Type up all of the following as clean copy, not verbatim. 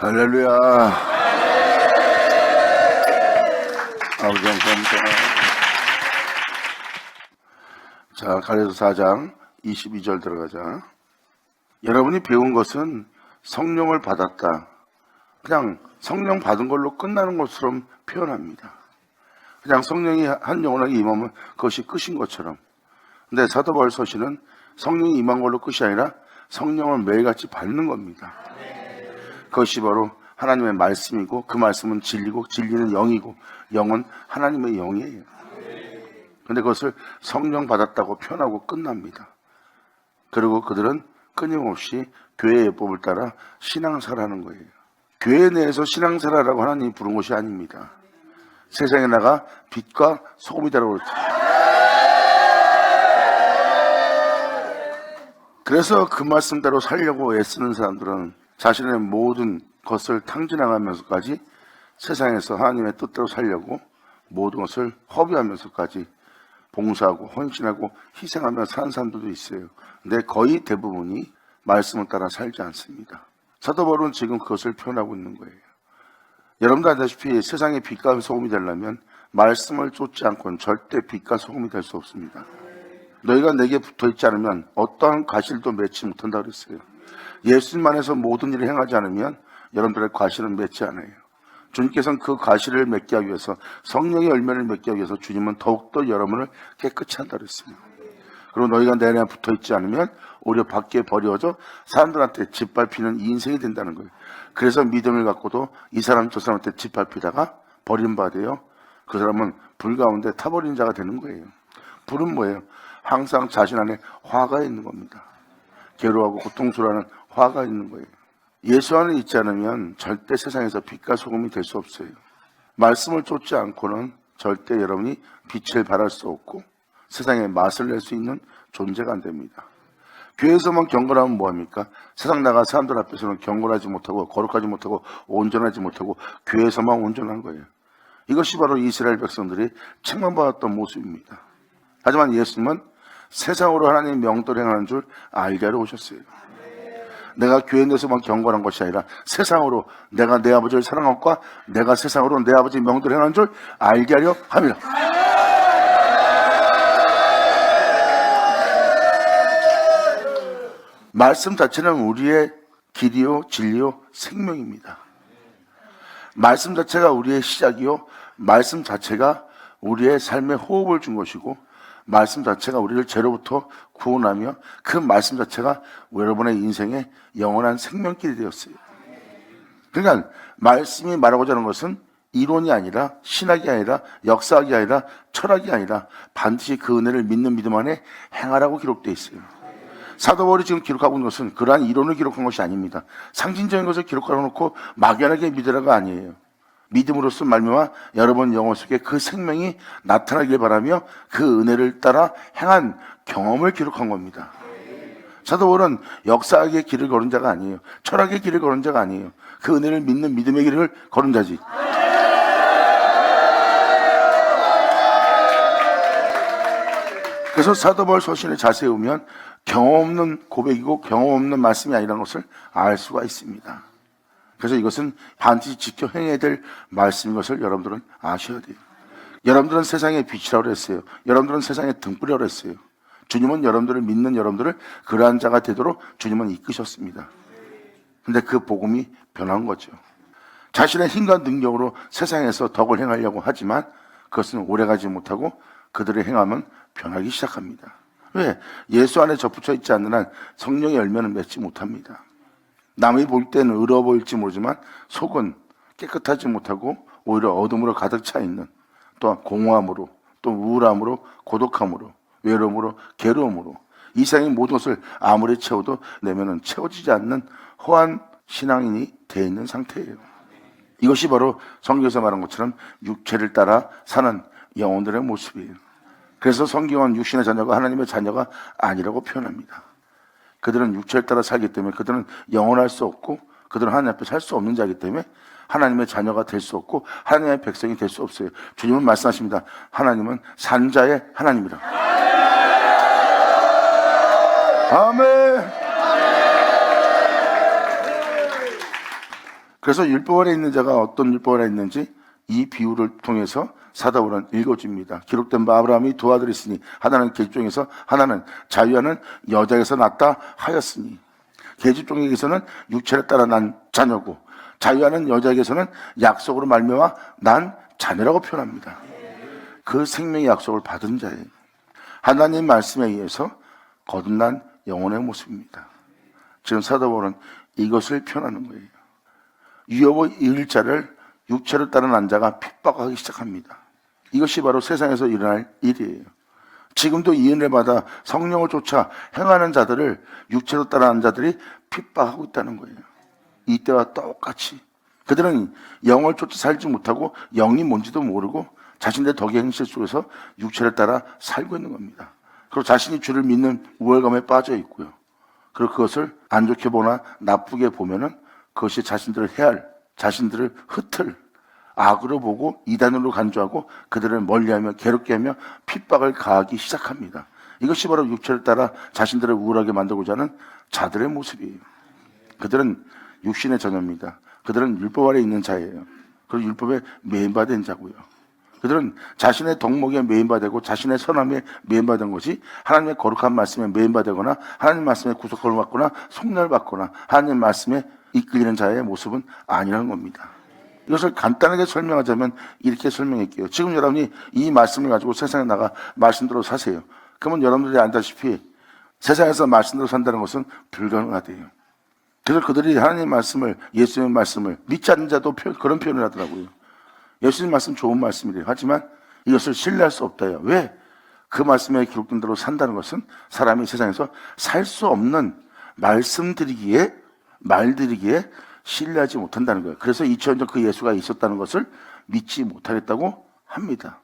할렐루야. 아버지 감사합니다. 자, 갈라디아서 4장 22절 들어가자. 여러분이 배운 것은 성령을 받았다. 그냥 성령 받은 걸로 끝나는 것처럼 표현합니다. 그냥 성령이 한 영혼에게 임하면 그것이 끝인 것처럼. 근데 사도 바울 서신은 성령이 임한 걸로 끝이 아니라 성령을 매일같이 받는 겁니다. 그것이 바로 하나님의 말씀이고, 그 말씀은 진리고, 진리는 영이고, 영은 하나님의 영이에요. 근데 그것을 성령 받았다고 표현하고 끝납니다. 그리고 그들은 끊임없이 교회의 예법을 따라 신앙생활하는 거예요. 교회 내에서 신앙생활하라고 하나님이 부른 것이 아닙니다. 세상에 나가 빛과 소금이 되라고 그랬죠. 그래서 그 말씀대로 살려고 애쓰는 사람들은 자신의 모든 것을 탕진하면서까지 세상에서 하나님의 뜻대로 살려고 모든 것을 허비하면서까지 봉사하고 헌신하고 희생하며 사는 사람들도 있어요. 근데 거의 대부분이 말씀을 따라 살지 않습니다. 사도 바울은 지금 그것을 표현하고 있는 거예요. 여러분도 알다시피 세상의 빛과 소금이 되려면 말씀을 쫓지 않고는 절대 빛과 소금이 될 수 없습니다. 너희가 내게 붙어있지 않으면 어떠한 과실도 맺지 못한다 그랬어요. 예수님 안에서 모든 일을 행하지 않으면 여러분들의 과실은 맺지 않아요. 주님께서는 그 과실을 맺기 위해서, 성령의 열매를 맺기 위해서 주님은 더욱더 여러분을 깨끗이 한다 그랬습니다. 그리고 너희가 내 안에 붙어있지 않으면 오히려 밖에 버려져 사람들한테 짓밟히는 이 인생이 된다는 거예요. 그래서 믿음을 갖고도 이 사람 저 사람한테 짓밟히다가 버림받아요. 그 사람은 불 가운데 타버린 자가 되는 거예요. 불은 뭐예요? 항상 자신 안에 화가 있는 겁니다. 괴로워하고 고통스러워하는 화가 있는 거예요. 예수 안에 있지 않으면 절대 세상에서 빛과 소금이 될 수 없어요. 말씀을 쫓지 않고는 절대 여러분이 빛을 발할 수 없고 세상에 맛을 낼 수 있는 존재가 안 됩니다. 교회에서만 경건하면 뭐합니까? 세상 나가 사람들 앞에서는 경건하지 못하고 거룩하지 못하고 온전하지 못하고 교회에서만 온전한 거예요. 이것이 바로 이스라엘 백성들이 책망받았던 모습입니다. 하지만 예수님은 세상으로 하나님의 명도를 행하는 줄 알게 하려 오셨어요. 내가 교회 내에서만 경건한 것이 아니라 세상으로 내가 내 아버지를 사랑한 것과 내가 세상으로 내 아버지의 명도를 행하는 줄 알게 하려 합니다. 말씀 자체는 우리의 길이요 진리요 생명입니다. 말씀 자체가 우리의 시작이요, 말씀 자체가 우리의 삶에 호흡을 준 것이고, 말씀 자체가 우리를 죄로부터 구원하며 그 말씀 자체가 여러분의 인생의 영원한 생명길이 되었어요. 그러니까 말씀이 말하고자 하는 것은 이론이 아니라, 신학이 아니라, 역사학이 아니라, 철학이 아니라 반드시 그 은혜를 믿는 믿음 안에 행하라고 기록되어 있어요. 사도 바울이 지금 기록하고 있는 것은 그러한 이론을 기록한 것이 아닙니다. 상징적인 것을 기록하고 놓고 막연하게 믿으라가 아니에요. 믿음으로써 말미암아 여러분 영혼 속에 그 생명이 나타나길 바라며 그 은혜를 따라 행한 경험을 기록한 겁니다. 사도 바울은 역사학의 길을 걸은 자가 아니에요. 철학의 길을 걸은 자가 아니에요. 그 은혜를 믿는 믿음의 길을 걸은 자지. 그래서 사도 바울 서신을 자세히 보면 경험 없는 고백이고 경험 없는 말씀이 아니라는 것을 알 수가 있습니다. 그래서 이것은 반드시 지켜 행해야 될 말씀인 것을 여러분들은 아셔야 돼요. 여러분들은 세상의 빛이라고 했어요. 여러분들은 세상의 등불이라고 했어요. 주님은 여러분들을 믿는 여러분들을 그러한 자가 되도록 주님은 이끄셨습니다. 근데 그 복음이 변한 거죠. 자신의 힘과 능력으로 세상에서 덕을 행하려고 하지만 그것은 오래가지 못하고 그들의 행함은 변하기 시작합니다. 왜? 예수 안에 접붙여 있지 않는 한 성령의 열매는 맺지 못합니다. 남이 볼 때는 의로워 보일지 모르지만 속은 깨끗하지 못하고 오히려 어둠으로 가득 차 있는, 또한 공허함으로, 또 우울함으로, 고독함으로, 외로움으로, 괴로움으로 이 세상의 모든 것을 아무리 채워도 내면은 채워지지 않는 허한 신앙인이 되어 있는 상태예요. 이것이 바로 성경에서 말한 것처럼 육체를 따라 사는 영혼들의 모습이에요. 그래서 성경은 육신의 자녀가 하나님의 자녀가 아니라고 표현합니다. 그들은 육체를 따라 살기 때문에 그들은 영원할 수 없고 그들은 하나님 앞에 살 수 없는 자이기 때문에 하나님의 자녀가 될 수 없고 하나님의 백성이 될 수 없어요. 주님은 말씀하십니다. 하나님은 산자의 하나님이라. 아멘. 그래서 율법 아래 있는 자가 어떤 율법 아래 있는지 이 비유를 통해서 사도 바울은 읽어줍니다. 기록된 바 아브라함이 두 아들이 있으니 하나는 계집종에서 하나는 자유하는 여자에서 났다 하였으니, 계집종에게서는 육체를 따라 난 자녀고 자유하는 여자에게서는 약속으로 말미암아 난 자녀라고 표현합니다. 그 생명의 약속을 받은 자예요. 하나님 말씀에 의해서 거듭난 영혼의 모습입니다. 지금 사도 바울은 이것을 표현하는 거예요. 유업의 일자를 육체를 따른 난 자가 핍박하기 시작합니다. 이것이 바로 세상에서 일어날 일이에요. 지금도 이 은혜를 받아 성령을 쫓아 행하는 자들을 육체로 따르는 자들이 핍박하고 있다는 거예요. 이때와 똑같이 그들은 영을 쫓아 살지 못하고 영이 뭔지도 모르고 자신의 덕의 행실 속에서 육체를 따라 살고 있는 겁니다. 그리고 자신이 주를 믿는 우월감에 빠져 있고요. 그리고 그것을 안 좋게 보나 나쁘게 보면은 그것이 자신들을 해할, 자신들을 흩을 악으로 보고 이단으로 간주하고 그들을 멀리하며 괴롭게 하며 핍박을 가하기 시작합니다. 이것이 바로 육체를 따라 자신들을 우월하게 만들고자 하는 자들의 모습이에요. 그들은 육신의 자녀입니다. 그들은 율법 아래 있는 자예요. 그리고 율법에 매인받은 자고요. 그들은 자신의 덕목에 매인받고 자신의 선함에 매인받은 것이 하나님의 거룩한 말씀에 매인받거나 하나님 말씀에 구속을 받거나 속량을 받거나 하나님 말씀에 이끌리는 자의 모습은 아니라는 겁니다. 이것을 간단하게 설명하자면 이렇게 설명할게요. 지금 여러분이 이 말씀을 가지고 세상에 나가 말씀대로 사세요. 그러면 여러분들이 안다시피 세상에서 말씀대로 산다는 것은 불가능하대요. 그래서 그들이 하나님 말씀을, 예수님의 말씀을 믿지 않는 자도 그런 표현을 하더라고요. 예수님 말씀 좋은 말씀이래요. 하지만 이것을 신뢰할 수 없다요. 왜? 그 말씀에 기록된 대로 산다는 것은 사람이 세상에서 살 수 없는 말씀드리기에 신뢰하지 못한다는 거예요. 그래서 2000년 전 그 예수가 있었다는 것을 믿지 못하겠다고 합니다.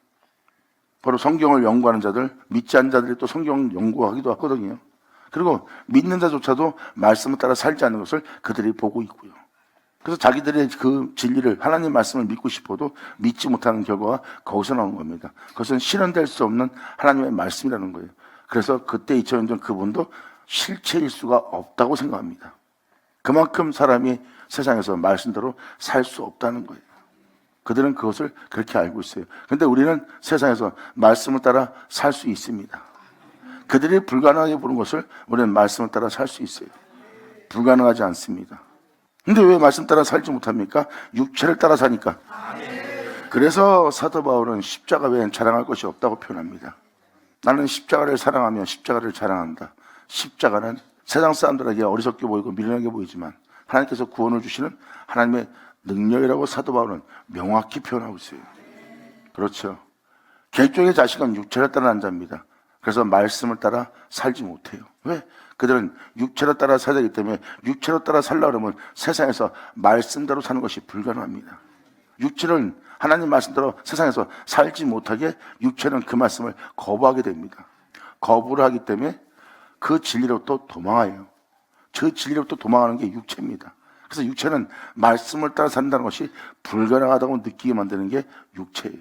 바로 성경을 연구하는 자들, 믿지 않는 자들이 또 성경을 연구하기도 하거든요. 그리고 믿는 자조차도 말씀을 따라 살지 않는 것을 그들이 보고 있고요. 그래서 자기들의 그 진리를, 하나님 말씀을 믿고 싶어도 믿지 못하는 결과가 거기서 나오는 겁니다. 그것은 실현될 수 없는 하나님의 말씀이라는 거예요. 그래서 그때 2000년 전 그분도 실체일 수가 없다고 생각합니다. 그만큼 사람이 세상에서 말씀대로 살 수 없다는 거예요. 그들은 그것을 그렇게 알고 있어요. 그런데 우리는 세상에서 말씀을 따라 살 수 있습니다. 그들이 불가능하게 보는 것을 우리는 말씀을 따라 살 수 있어요. 불가능하지 않습니다. 근데 왜 말씀 따라 살지 못합니까? 육체를 따라 사니까. 그래서 사도 바울은 십자가 외엔 자랑할 것이 없다고 표현합니다. 나는 십자가를 사랑하며 십자가를 자랑한다. 십자가는 세상 사람들에게 어리석게 보이고 미련하게 보이지만 하나님께서 구원을 주시는 하나님의 능력이라고 사도 바울은 명확히 표현하고 있어요. 그렇죠. 개종의 자식은 육체를 따라 자입니다. 그래서 말씀을 따라 살지 못해요. 왜? 그들은 육체로 따라 살기 때문에 육체로 따라 살려고 하면 세상에서 말씀대로 사는 것이 불가능합니다. 육체는 하나님 말씀대로 세상에서 살지 못하게 육체는 그 말씀을 거부하게 됩니다. 거부를 하기 때문에 그 진리로부터 도망해요. 그 진리로부터 도망하는 게 육체입니다. 그래서 육체는 말씀을 따라 산다는 것이 불가능하다고 느끼게 만드는 게 육체예요.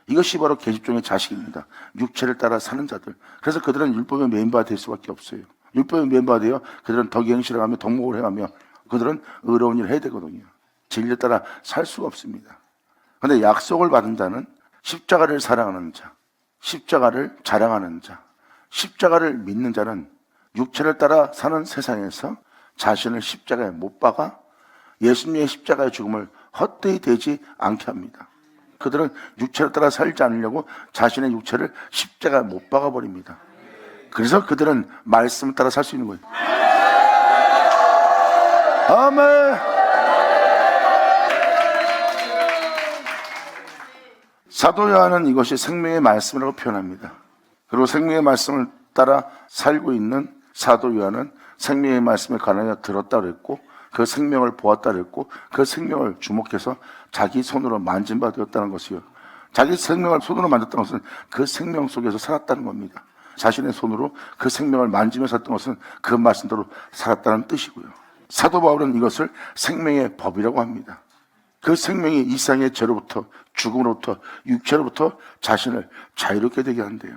이것이 바로 계집종의 자식입니다. 육체를 따라 사는 자들. 그래서 그들은 율법의 멤버가 될 수밖에 없어요. 율법의 멤버가 되어 그들은 덕의 행실을 하며 덕목을 행하며 그들은 의로운 일을 해야 되거든요. 진리를 따라 살 수가 없습니다. 그런데 약속을 받은 자는 십자가를 사랑하는 자, 십자가를 자랑하는 자, 십자가를 믿는 자는 육체를 따라 사는 세상에서 자신을 십자가에 못 박아 예수님의 십자가의 죽음을 헛되이 되지 않게 합니다. 그들은 육체를 따라 살지 않으려고 자신의 육체를 십자가에 못 박아버립니다. 그래서 그들은 말씀을 따라 살 수 있는 거예요. 아멘. 사도 요한은 이것이 생명의 말씀이라고 표현합니다. 그리고 생명의 말씀을 따라 살고 있는 사도 요한은 생명의 말씀에 관하여 들었다 그랬고 그 생명을 보았다 그랬고 그 생명을 주목해서 자기 손으로 만진 바 되었다는 것이요. 자기 생명을 손으로 만졌다는 것은 그 생명 속에서 살았다는 겁니다. 자신의 손으로 그 생명을 만지며 살았던 것은 그 말씀대로 살았다는 뜻이고요. 사도 바울은 이것을 생명의 법이라고 합니다. 그 생명이 이 세상의 죄로부터 죽음으로부터 육체로부터 자신을 자유롭게 되게 한대요.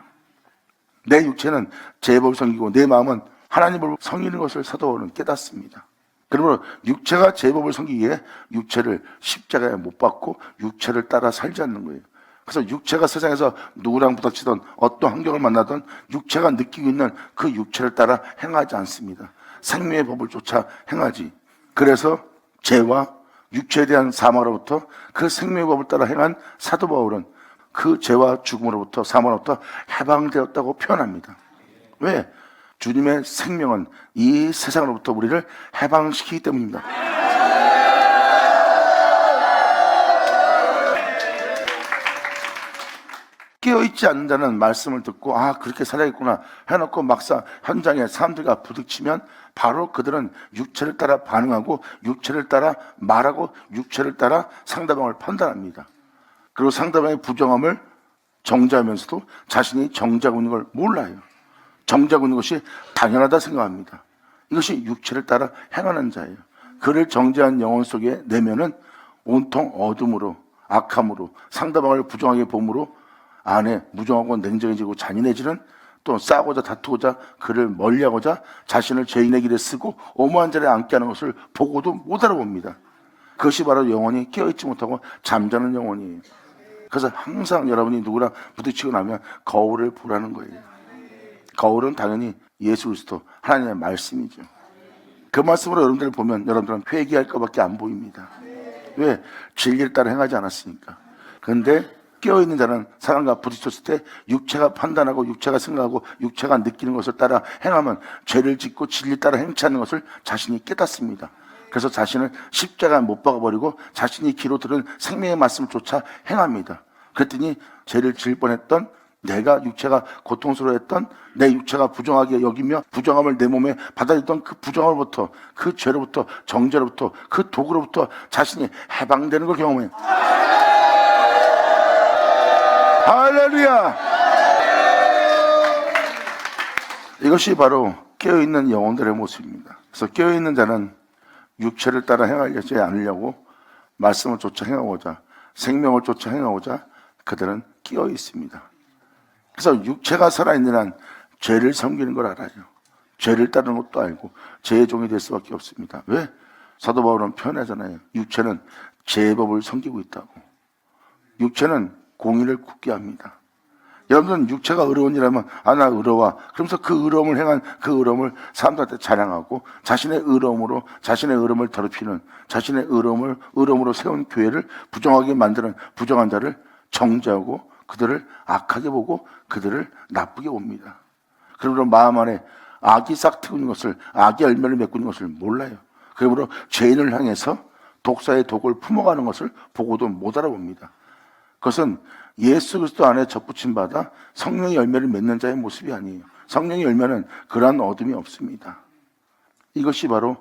내 육체는 죄의 법을 섬기고 내 마음은 하나님을 섬기는 것을 사도 바울은 깨닫습니다. 그러므로 육체가 제법을 섬기기 위해 육체를 십자가에 못 박고 육체를 따라 살지 않는 거예요. 그래서 육체가 세상에서 누구랑 부닥치던 어떤 환경을 만나던 육체가 느끼고 있는 그 육체를 따라 행하지 않습니다. 생명의 법을 쫓아 행하지. 그래서 죄와 육체에 대한 사망으로부터 그 생명의 법을 따라 행한 사도 바울은 그 죄와 죽음으로부터 사망으로부터 해방되었다고 표현합니다. 왜? 주님의 생명은 이 세상으로부터 우리를 해방시키기 때문입니다. 깨어있지 않는 자는 말씀을 듣고 그렇게 살아야겠구나 해놓고 막상 현장에 사람들과 부딪히면 바로 그들은 육체를 따라 반응하고 육체를 따라 말하고 육체를 따라 상대방을 판단합니다. 그리고 상대방의 부정함을 정죄하면서도 자신이 정죄하고 있는 걸 몰라요. 정죄하고 있는 것이 당연하다 생각합니다. 이것이 육체를 따라 행하는 자예요. 그를 정죄한 영혼 속에 내면은 온통 어둠으로 악함으로 상대방을 부정하게 봄으로 안에 무정하고 냉정해지고 잔인해지는 또 싸우고자 다투고자 그를 멀리하고자 자신을 죄인의 길에 쓰고 오모한 자리에 앉게 하는 것을 보고도 못 알아봅니다. 그것이 바로 영혼이 깨어있지 못하고 잠자는 영혼이에요. 그래서 항상 여러분이 누구랑 부딪히고 나면 거울을 보라는 거예요. 거울은 당연히 예수 그리스도 하나님의 말씀이죠. 그 말씀으로 여러분들을 보면 여러분들은 회개할 것밖에 안 보입니다. 왜? 진리를 따라 행하지 않았으니까. 그런데 깨어있는 자는 사람과 부딪혔을 때 육체가 판단하고 육체가 생각하고 육체가 느끼는 것을 따라 행하면 죄를 짓고 진리 따라 행치 않는 것을 자신이 깨닫습니다. 그래서 자신을 십자가에 못 박아버리고 자신이 귀로 들은 생명의 말씀을 쫓아 행합니다. 그랬더니 죄를 지을 뻔했던 내가 육체가 고통스러워했던 내 육체가 부정하게 여기며 부정함을 내 몸에 받아들였던 그 부정함으로부터 그 죄로부터 정죄로부터 그 독으로부터 자신이 해방되는 걸 경험해요. 할렐루야! 이것이 바로 깨어있는 영혼들의 모습입니다. 그래서 깨어있는 자는 육체를 따라 행하지 않으려고 말씀을 쫓아 행하고자 생명을 쫓아 행하고자 그들은 깨어있습니다. 그래서 육체가 살아있는 한 죄를 섬기는 걸 알아요. 죄를 따르는 것도 알고 죄의 종이 될 수밖에 없습니다. 왜? 사도 바울은 표현하잖아요. 육체는 죄의 법을 섬기고 있다고. 육체는 공의를 굳게 합니다. 여러분들은 육체가 의로운 일하면 나 의로워. 그러면서 그 의로움을 행한 그 의로움을 사람들한테 자랑하고 자신의 의로움으로 자신의 의로움을 더럽히는 자신의 의로움으로 세운 교회를 부정하게 만드는 부정한 자를 정죄하고 그들을 악하게 보고 그들을 나쁘게 봅니다. 그러므로 마음 안에 악이 싹트고 있는 것을 악의 열매를 맺고 있는 것을 몰라요. 그러므로 죄인을 향해서 독사의 독을 품어가는 것을 보고도 못 알아봅니다. 그것은 예수 그리스도 안에 접붙임 받아 성령의 열매를 맺는 자의 모습이 아니에요. 성령의 열매는 그러한 어둠이 없습니다. 이것이 바로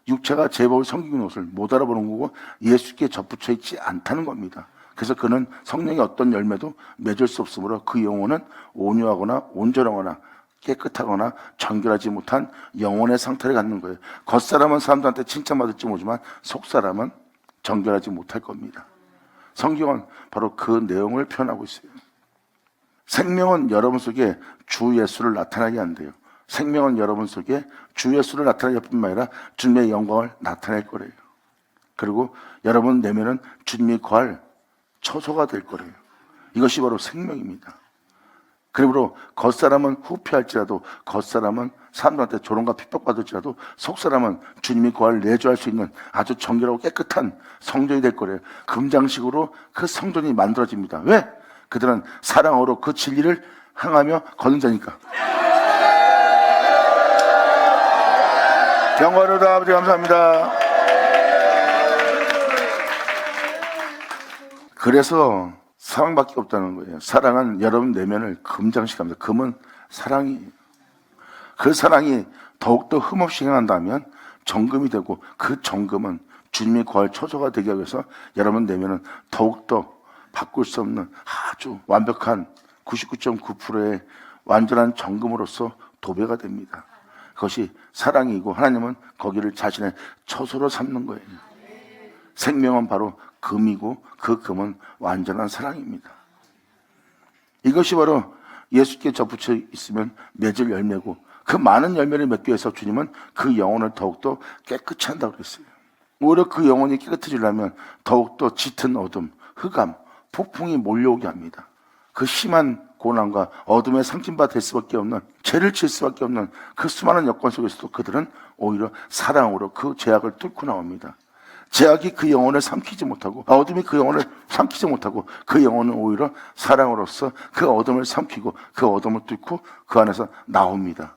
육체가 제법을 섬기고 있는 것을 못 알아보는 거고 예수께 접붙여 있지 않다는 겁니다. 그래서 그는 성령의 어떤 열매도 맺을 수 없으므로 그 영혼은 온유하거나 온전하거나 깨끗하거나 정결하지 못한 영혼의 상태를 갖는 거예요. 겉사람은 사람들한테 칭찬받을지 모르지만 속사람은 정결하지 못할 겁니다. 성경은 바로 그 내용을 표현하고 있어요. 생명은 여러분 속에 주 예수를 나타나게 한대요. 생명은 여러분 속에 주 예수를 나타낼 뿐만 아니라 주님의 영광을 나타낼 거래요. 그리고 여러분 내면은 주님이 거할 처소가 될 거래요. 이것이 바로 생명입니다. 그러므로 겉사람은 후피할지라도 겉사람은 사람들한테 조롱과 핍박받을지라도 속사람은 주님이 거할 내주할 수 있는 아주 정결하고 깨끗한 성전이 될 거래요. 금장식으로 그 성전이 만들어집니다. 왜? 그들은 사랑으로 그 진리를 향하며 걷는 자니까. 영광으로 아버지 감사합니다. 그래서 사랑밖에 없다는 거예요. 사랑은 여러분 내면을 금장식합니다. 금은 사랑이에요. 그 사랑이 더욱더 흠없이 행한다면 정금이 되고 그 정금은 주님이 거할 처소가 되기 위해서 여러분 내면은 더욱더 바꿀 수 없는 아주 완벽한 99.9%의 완전한 정금으로서 도배가 됩니다. 그것이 사랑이고 하나님은 거기를 자신의 처소로 삼는 거예요. 생명은 바로 금이고 그 금은 완전한 사랑입니다. 이것이 바로 예수께 접붙여 있으면 맺을 열매고 그 많은 열매를 맺기 위해서 주님은 그 영혼을 더욱더 깨끗이 한다고 그랬어요. 오히려 그 영혼이 깨끗해지려면 더욱더 짙은 어둠, 흑암, 폭풍이 몰려오게 합니다. 그 심한 고난과 어둠에 상징바 될 수밖에 없는, 죄를 질 수밖에 없는 그 수많은 여건 속에서도 그들은 오히려 사랑으로 그 죄악을 뚫고 나옵니다. 죄악이 그 영혼을 삼키지 못하고, 어둠이 그 영혼을 삼키지 못하고, 그 영혼은 오히려 사랑으로서 그 어둠을 삼키고 그 어둠을 뚫고 그 안에서 나옵니다.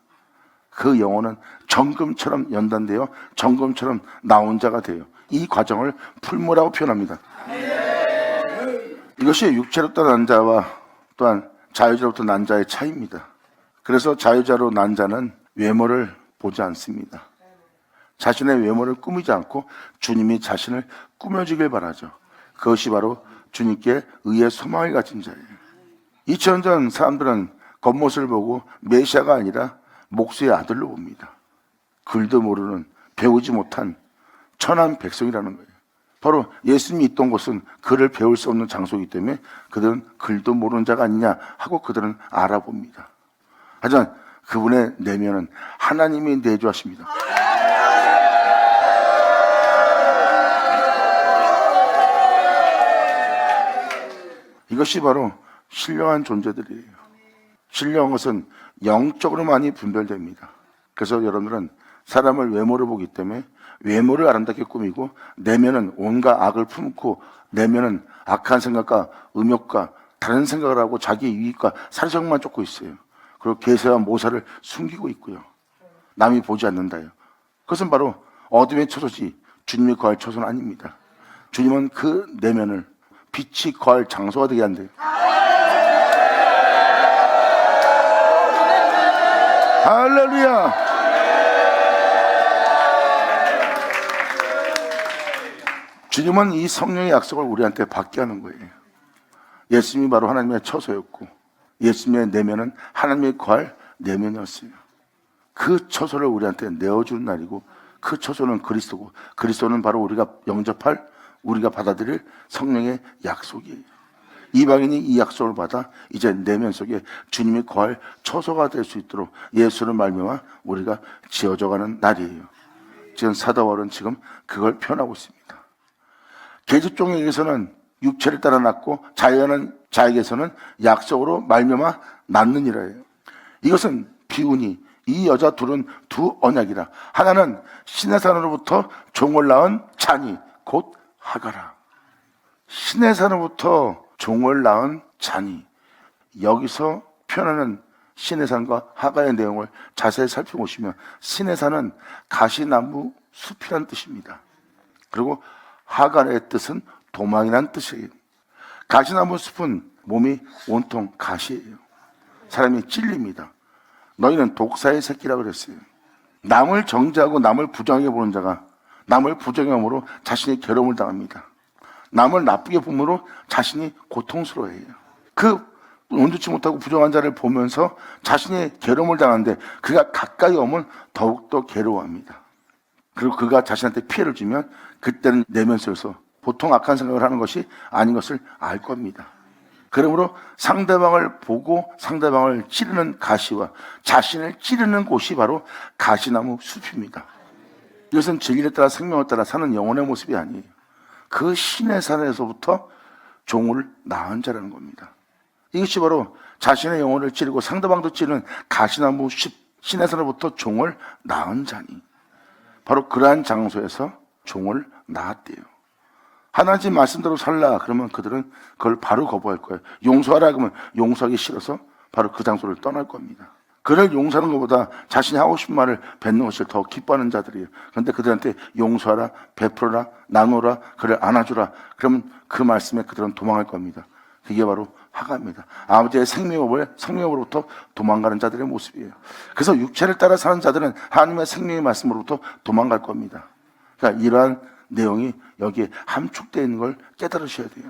그 영혼은 정금처럼 연단되어 정금처럼 나온 자가 돼요. 이 과정을 풀무라고 표현합니다. 이것이 육체로부터 난 자와 또한 자유자로부터 난 자의 차이입니다. 그래서 자유자로 난 자는 외모를 보지 않습니다. 자신의 외모를 꾸미지 않고 주님이 자신을 꾸며주길 바라죠. 그것이 바로 주님께 의의 소망을 가진 자예요. 2000년 전 사람들은 겉모습을 보고 메시아가 아니라 목수의 아들로 봅니다. 글도 모르는, 배우지 못한 천한 백성이라는 거예요. 바로 예수님이 있던 곳은 글을 배울 수 없는 장소이기 때문에 그들은 글도 모르는 자가 아니냐 하고 그들은 알아봅니다. 하지만 그분의 내면은 하나님이 내주하십니다. 이것이 바로 신령한 존재들이에요. 신령한 것은 영적으로 많이 분별됩니다. 그래서 여러분들은 사람을 외모를 보기 때문에 외모를 아름답게 꾸미고 내면은 온갖 악을 품고 내면은 악한 생각과 음욕과 다른 생각을 하고 자기 유익과 사정만 쫓고 있어요. 그리고 계세와 모사를 숨기고 있고요. 남이 보지 않는다요. 그것은 바로 어둠의 처소지 주님이 거할 처소는 아닙니다. 주님은 그 내면을 빛이 거할 장소가 되게 한대요. 할렐루야. 주님은 이 성령의 약속을 우리한테 받게 하는 거예요. 예수님이 바로 하나님의 처소였고 예수님의 내면은 하나님의 거할 내면이었어요. 그 처소를 우리한테 내어주는 날이고 그 처소는 그리스도고 그리스도는 바로 우리가 영접할, 우리가 받아들일 성령의 약속이에요. 이방인이 이 약속을 받아 이제 내면 속에 주님이 거할 처소가 될 수 있도록 예수를 말미암아 우리가 지어져가는 날이에요. 지금 사도 바울은 지금 그걸 표현하고 있습니다. 계집종에게서는 육체를 따라 낳고 자유하는 자에게서는 약속으로 말미암아 낳느니라예요. 이것은 비운이 이 여자 둘은 두 언약이라. 하나는 신의 산으로부터 종을 낳은 자니 곧 하가라. 신의 산으로부터 종을 낳은 자니. 여기서 표현하는 신의 산과 하가의 내용을 자세히 살펴보시면 신의 산은 가시나무 숲이란 뜻입니다. 그리고 하가의 뜻은 도망이란 뜻이에요. 가시나무 숲은 몸이 온통 가시예요. 사람이 찔립니다. 너희는 독사의 새끼라고 그랬어요. 남을 정죄하고 남을 부정하게 보는 자가 남을 부정함으로 자신이 괴로움을 당합니다. 남을 나쁘게 보므로 자신이 고통스러워해요. 그 온전치 못하고 부정한 자를 보면서 자신이 괴로움을 당하는데 그가 가까이 오면 더욱더 괴로워합니다. 그리고 그가 자신한테 피해를 주면 그때는 내면 속에서 보통 악한 생각을 하는 것이 아닌 것을 알 겁니다. 그러므로 상대방을 보고 상대방을 찌르는 가시와 자신을 찌르는 곳이 바로 가시나무 숲입니다. 이것은 진리에 따라 생명에 따라 사는 영혼의 모습이 아니에요. 그 신의 산에서부터 종을 낳은 자라는 겁니다. 이것이 바로 자신의 영혼을 찌르고 상대방도 찌르는 가시나무 숲, 신의 산으로부터 종을 낳은 자니 바로 그러한 장소에서 종을 낳았대요. 하나님 말씀대로 살라 그러면 그들은 그걸 바로 거부할 거예요. 용서하라 그러면 용서하기 싫어서 바로 그 장소를 떠날 겁니다. 그를 용서하는 것보다 자신이 하고 싶은 말을 뱉는 것을 더 기뻐하는 자들이에요. 그런데 그들한테 용서하라, 베풀어라, 나누라, 그를 안아주라 그러면 그 말씀에 그들은 도망할 겁니다. 그게 바로 하가입니다. 아버지의 생명으로부터 도망가는 자들의 모습이에요. 그래서 육체를 따라 사는 자들은 하나님의 생명의 말씀으로부터 도망갈 겁니다. 그러니까 이러한 내용이 여기에 함축되어 있는 걸 깨달으셔야 돼요.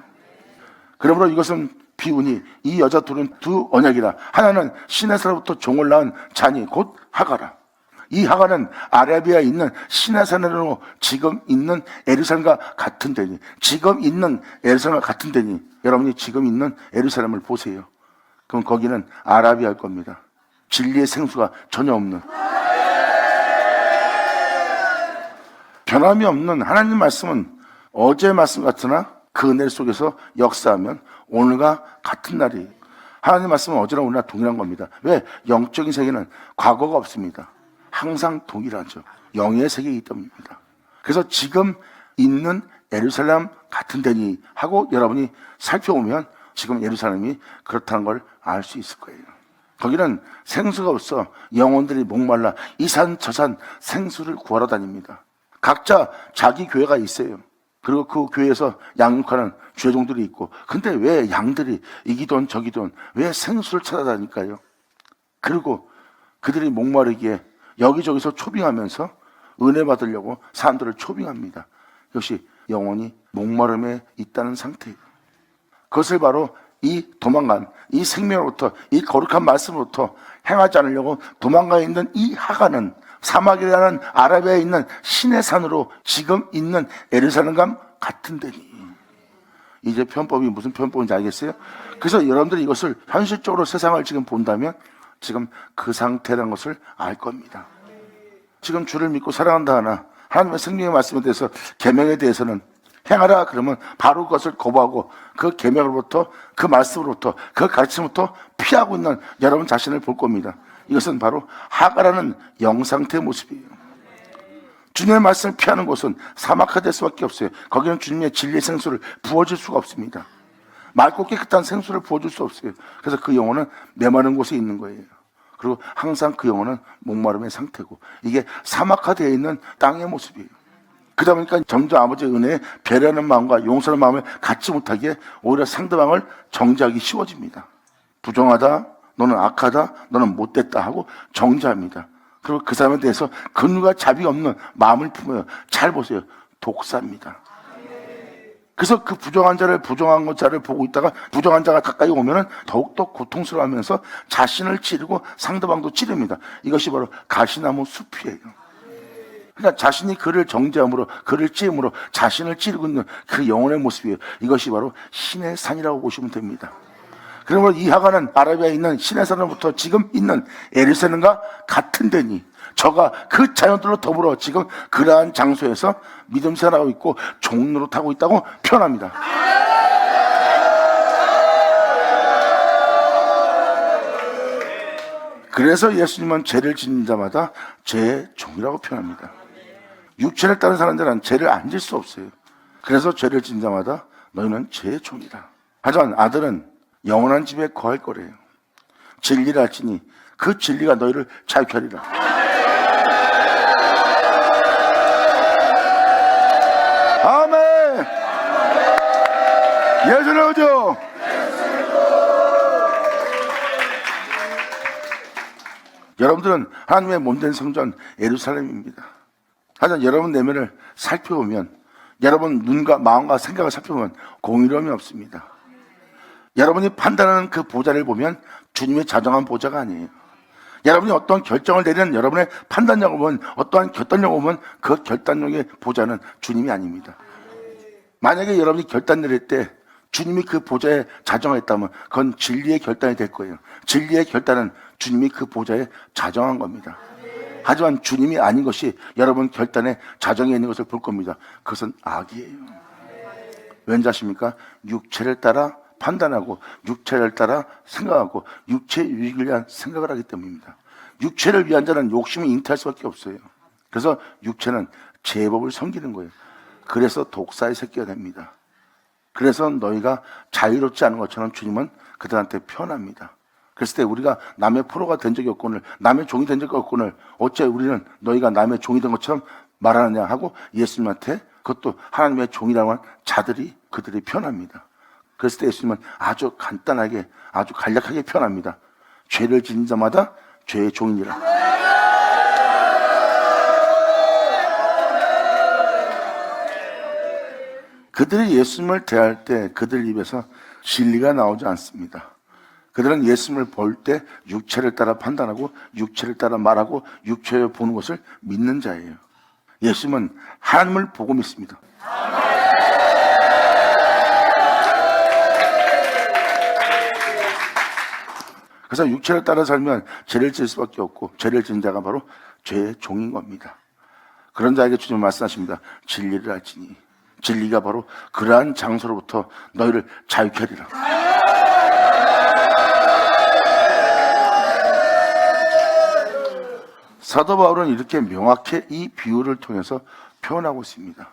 그러므로 이것은 비운이 이 여자 둘은 두 언약이라. 하나는 신의 산으로부터 종을 낳은 자니 곧 하가라. 이 하가는 아라비아에 있는 신의 산으로 지금 있는 예루살렘과 같은 데니, 지금 있는 예루살렘과 같은 데니, 여러분이 지금 있는 예루살렘을 보세요. 그럼 거기는 아라비아일 겁니다. 진리의 생수가 전혀 없는, 변함이 없는 하나님 말씀은 어제의 말씀 같으나 그 은혜 속에서 역사하면 오늘과 같은 날이. 하나님 말씀은 어제나 오늘나 동일한 겁니다. 왜? 영적인 세계는 과거가 없습니다. 항상 동일하죠. 영의 세계이기 때문입니다. 그래서 지금 있는 예루살렘 같은 데니 하고 여러분이 살펴보면 지금 예루살렘이 그렇다는 걸 알 수 있을 거예요. 거기는 생수가 없어 영혼들이 목말라 이 산 저 산 생수를 구하러 다닙니다. 각자 자기 교회가 있어요. 그리고 그 교회에서 양육하는 주회종들이 있고, 근데 왜 양들이 이기돈 저기돈 왜 생수를 찾아다닐까요? 그리고 그들이 목마르기에 여기저기서 초빙하면서 은혜 받으려고 사람들을 초빙합니다. 역시 영혼이 목마름에 있다는 상태예요. 그것을 바로 이 도망간 이 생명으로부터, 이 거룩한 말씀으로부터 행하지 않으려고 도망가 있는 이 하가는 사막이라는 아라비아에 있는 신의 산으로 지금 있는 예루살렘과 같은 데니. 이제 편법이 무슨 편법인지 알겠어요? 그래서 여러분들이 이것을 현실적으로 세상을 지금 본다면 지금 그 상태라는 것을 알 겁니다. 지금 주를 믿고 사랑한다 하나 하나님의 생명의 말씀에 대해서 계명에 대해서는 행하라 그러면 바로 그것을 거부하고 그 계명으로부터, 그 말씀으로부터, 그 가르침으로부터 피하고 있는 여러분 자신을 볼 겁니다. 이것은 바로 하가라는 영상태의 모습이에요. 주님의 말씀을 피하는 곳은 사막화될 수밖에 없어요. 거기는 주님의 진리의 생수를 부어줄 수가 없습니다. 맑고 깨끗한 생수를 부어줄 수 없어요. 그래서 그 영혼은 메마른 곳에 있는 거예요. 그리고 항상 그 영혼은 목마름의 상태고, 이게 사막화되어 있는 땅의 모습이에요. 그러다 보니까 점점 아버지의 은혜에 배려하는 마음과 용서하는 마음을 갖지 못하기에 오히려 상대방을 정죄하기 쉬워집니다. 부정하다, 너는 악하다, 너는 못됐다 하고 정죄합니다. 그리고 그 사람에 대해서 근유가 자비 없는 마음을 품어요. 잘 보세요. 독사입니다. 그래서 그 부정한 자를 보고 있다가 부정한 자가 가까이 오면은 더욱더 고통스러워하면서 자신을 찌르고 상대방도 찌릅니다. 이것이 바로 가시나무 숲이에요. 그러니까 자신이 그를 정죄함으로, 그를 찌름으로 자신을 찌르고 있는 그 영혼의 모습이에요. 이것이 바로 신의 산이라고 보시면 됩니다. 그러므로 이 하가는 아라비아에 있는 신의 산으로부터 지금 있는 예루살렘과 같은 데니, 저가 그 자녀들로 더불어 지금 그러한 장소에서 믿음 생활하고 있고 종로로 타고 있다고 표현합니다. 그래서 예수님은 죄를 짓는 자마다 죄의 종이라고 표현합니다. 육체를 따른 사람들은 죄를 안 질 수 없어요. 그래서 죄를 짓는 자마다 너희는 죄의 종이다. 하지만 아들은 영원한 집에 거할 거래요. 진리를 알지니 그 진리가 너희를 자유케 하리라. 아멘. 예수는 오죠. 여러분들은 하나님의 몸된 성전 예루살렘입니다. 하지만 여러분 내면을 살펴보면, 여러분 눈과 마음과 생각을 살펴보면 공의로움이 없습니다. 여러분이 판단하는 그 보좌를 보면 주님의 자정한 보좌가 아니에요. 여러분이 어떤 결정을 내리는 여러분의 판단력을 보면, 어떠한 결단력을 보면 그 결단력의 보좌는 주님이 아닙니다. 만약에 여러분이 결단 내릴 때 주님이 그 보좌에 자정했다면 그건 진리의 결단이 될 거예요. 진리의 결단은 주님이 그 보좌에 자정한 겁니다. 하지만 주님이 아닌 것이 여러분 결단에 자정해 있는 것을 볼 겁니다. 그것은 악이에요. 왠지 아십니까? 육체를 따라 판단하고 육체를 따라 생각하고 육체의 유익을 위한 생각을 하기 때문입니다. 육체를 위한 자는 욕심을 잉태할 수밖에 없어요. 그래서 육체는 제법을 섬기는 거예요. 그래서 독사의 새끼가 됩니다. 그래서 너희가 자유롭지 않은 것처럼 주님은 그들한테 표현합니다. 그랬을 때 우리가 남의 포로가 된 적이 없거늘, 남의 종이 된 적이 없거늘 어째 우리는 너희가 남의 종이 된 것처럼 말하느냐 하고 예수님한테, 그것도 하나님의 종이라고 하는 자들이, 그들이 표현합니다. 그랬을 때 예수님은 아주 간단하게, 아주 간략하게 표현합니다. 죄를 지은 자마다 죄의 종이니라. 그들이 예수님을 대할 때 그들 입에서 진리가 나오지 않습니다. 그들은 예수님을 볼 때 육체를 따라 판단하고 육체를 따라 말하고 육체를 보는 것을 믿는 자예요. 예수님은 하나님을 보고 믿습니다. 그래서 육체를 따라 살면 죄를 지을 수밖에 없고 죄를 지은 자가 바로 죄의 종인 겁니다. 그런 자에게 주님 말씀하십니다. 진리를 알지니 진리가 바로 그러한 장소로부터 너희를 자유케 하리라. 사도 바울은 이렇게 명확히 이 비유를 통해서 표현하고 있습니다.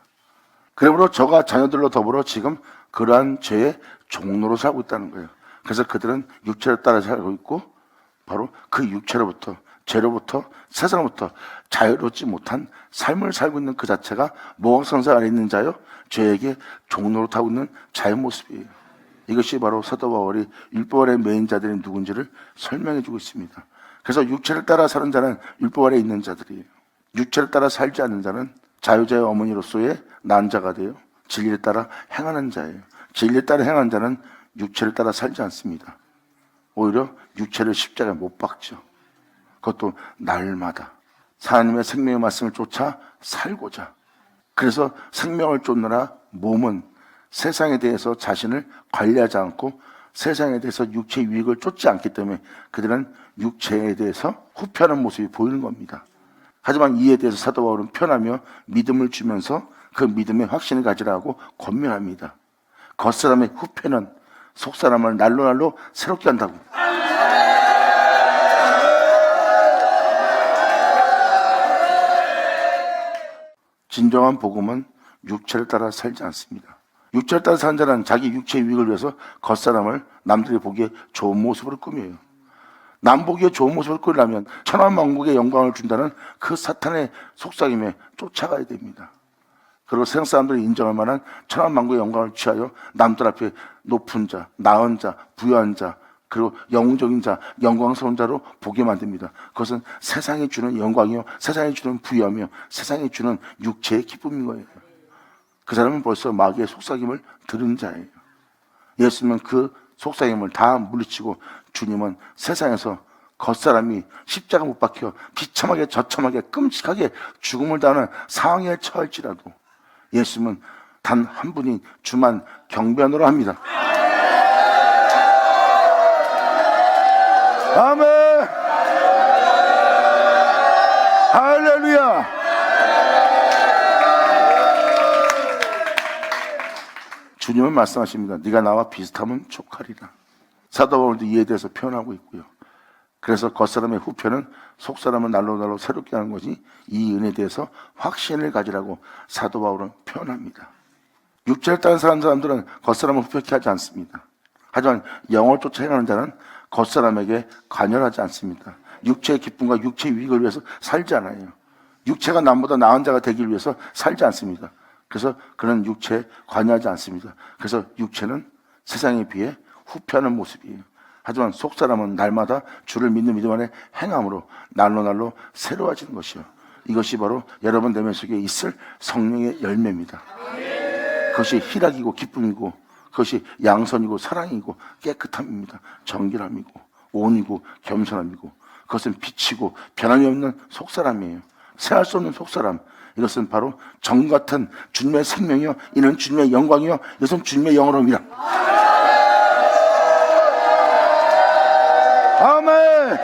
그러므로 저가 자녀들로 더불어 지금 그러한 죄의 종로로 살고 있다는 거예요. 그래서 그들은 육체를 따라 살고 있고 바로 그 육체로부터 죄로부터 세상로부터 자유롭지 못한 삶을 살고 있는 그 자체가 모각성사 안에 있는 자요 죄에게 종로로 타고 있는 자의 모습이에요. 이것이 바로 사도 바울이 율법 아래 매인 자들이 누군지를 설명해 주고 있습니다. 그래서 육체를 따라 사는 자는 율법 아래 있는 자들이에요. 육체를 따라 살지 않는 자는 자유자의 어머니로서의 난 자가 되어 진리를 따라 행하는 자예요. 진리를 따라 행하는 자는 육체를 따라 살지 않습니다. 오히려 육체를 십자가에 못 박죠. 그것도 날마다 하나님의 생명의 말씀을 쫓아 살고자. 그래서 생명을 쫓느라 몸은 세상에 대해서 자신을 관리하지 않고 세상에 대해서 육체의 유익을 쫓지 않기 때문에 그들은 육체에 대해서 후퇴하는 모습이 보이는 겁니다. 하지만 이에 대해서 사도 바울은 편하며 믿음을 주면서 그 믿음의 확신을 가지라고 권면합니다. 겉사람의 후퇴는 속사람을 날로 새롭게 한다고. 진정한 복음은 육체를 따라 살지 않습니다. 육체를 따라 사는 자는 자기 육체의 유익을 위해서 겉사람을 남들이 보기에 좋은 모습으로 꾸며요. 남 보기에 좋은 모습을 꾸리려면 천하만국의 영광을 준다는 그 사탄의 속삭임에 쫓아가야 됩니다. 그리고 세상 사람들이 인정할 만한 천하만국의 영광을 취하여 남들 앞에 높은 자, 나은 자, 부유한 자, 그리고 영웅적인 자, 영광스러운 자로 보게 만듭니다. 그것은 세상이 주는 영광이요, 세상이 주는 부유하며 세상이 주는 육체의 기쁨인 거예요. 그 사람은 벌써 마귀의 속삭임을 들은 자예요. 예수님은 그 속삭임을 다 물리치고 주님은 세상에서 겉사람이 십자가 못 박혀 비참하게 저참하게 끔찍하게 죽음을 당하는 상황에 처할지라도 예수님은 단 한 분인 주만 경배하노라 합니다. 아멘. 할렐루야. 주님은 말씀하십니다. 네가 나와 비슷하면 족하리라. 사도 바울도 이에 대해서 표현하고 있고요. 그래서 겉사람의 후편은 속사람을 날로 새롭게 하는 것이 이 은혜에 대해서 확신을 가지라고 사도 바울은 표현합니다. 육체를 따른 사람들은 겉사람을 후편케 하지 않습니다. 하지만 영을 쫓아 행하는 자는 겉사람에게 관여하지 않습니다. 육체의 기쁨과 육체의 유익을 위해서 살지 않아요. 육체가 남보다 나은 자가 되기 위해서 살지 않습니다. 그래서 그런 육체에 관여하지 않습니다. 그래서 육체는 세상에 비해 후퇴하는 모습이에요. 하지만 속사람은 날마다 주를 믿는 믿음 안에 행함으로 날로 새로워지는 것이요. 이것이 바로 여러분 내면 속에 있을 성령의 열매입니다. 그것이 희락이고 기쁨이고 그것이 양선이고 사랑이고 깨끗함입니다. 정결함이고 온이고 겸손함이고 그것은 빛이고 변함이 없는 속사람이에요. 새할 수 없는 속사람. 이것은 바로 정 같은 주님의 생명이요, 이는 주님의 영광이요, 이것은 주님의 영어로입니다. 아멘.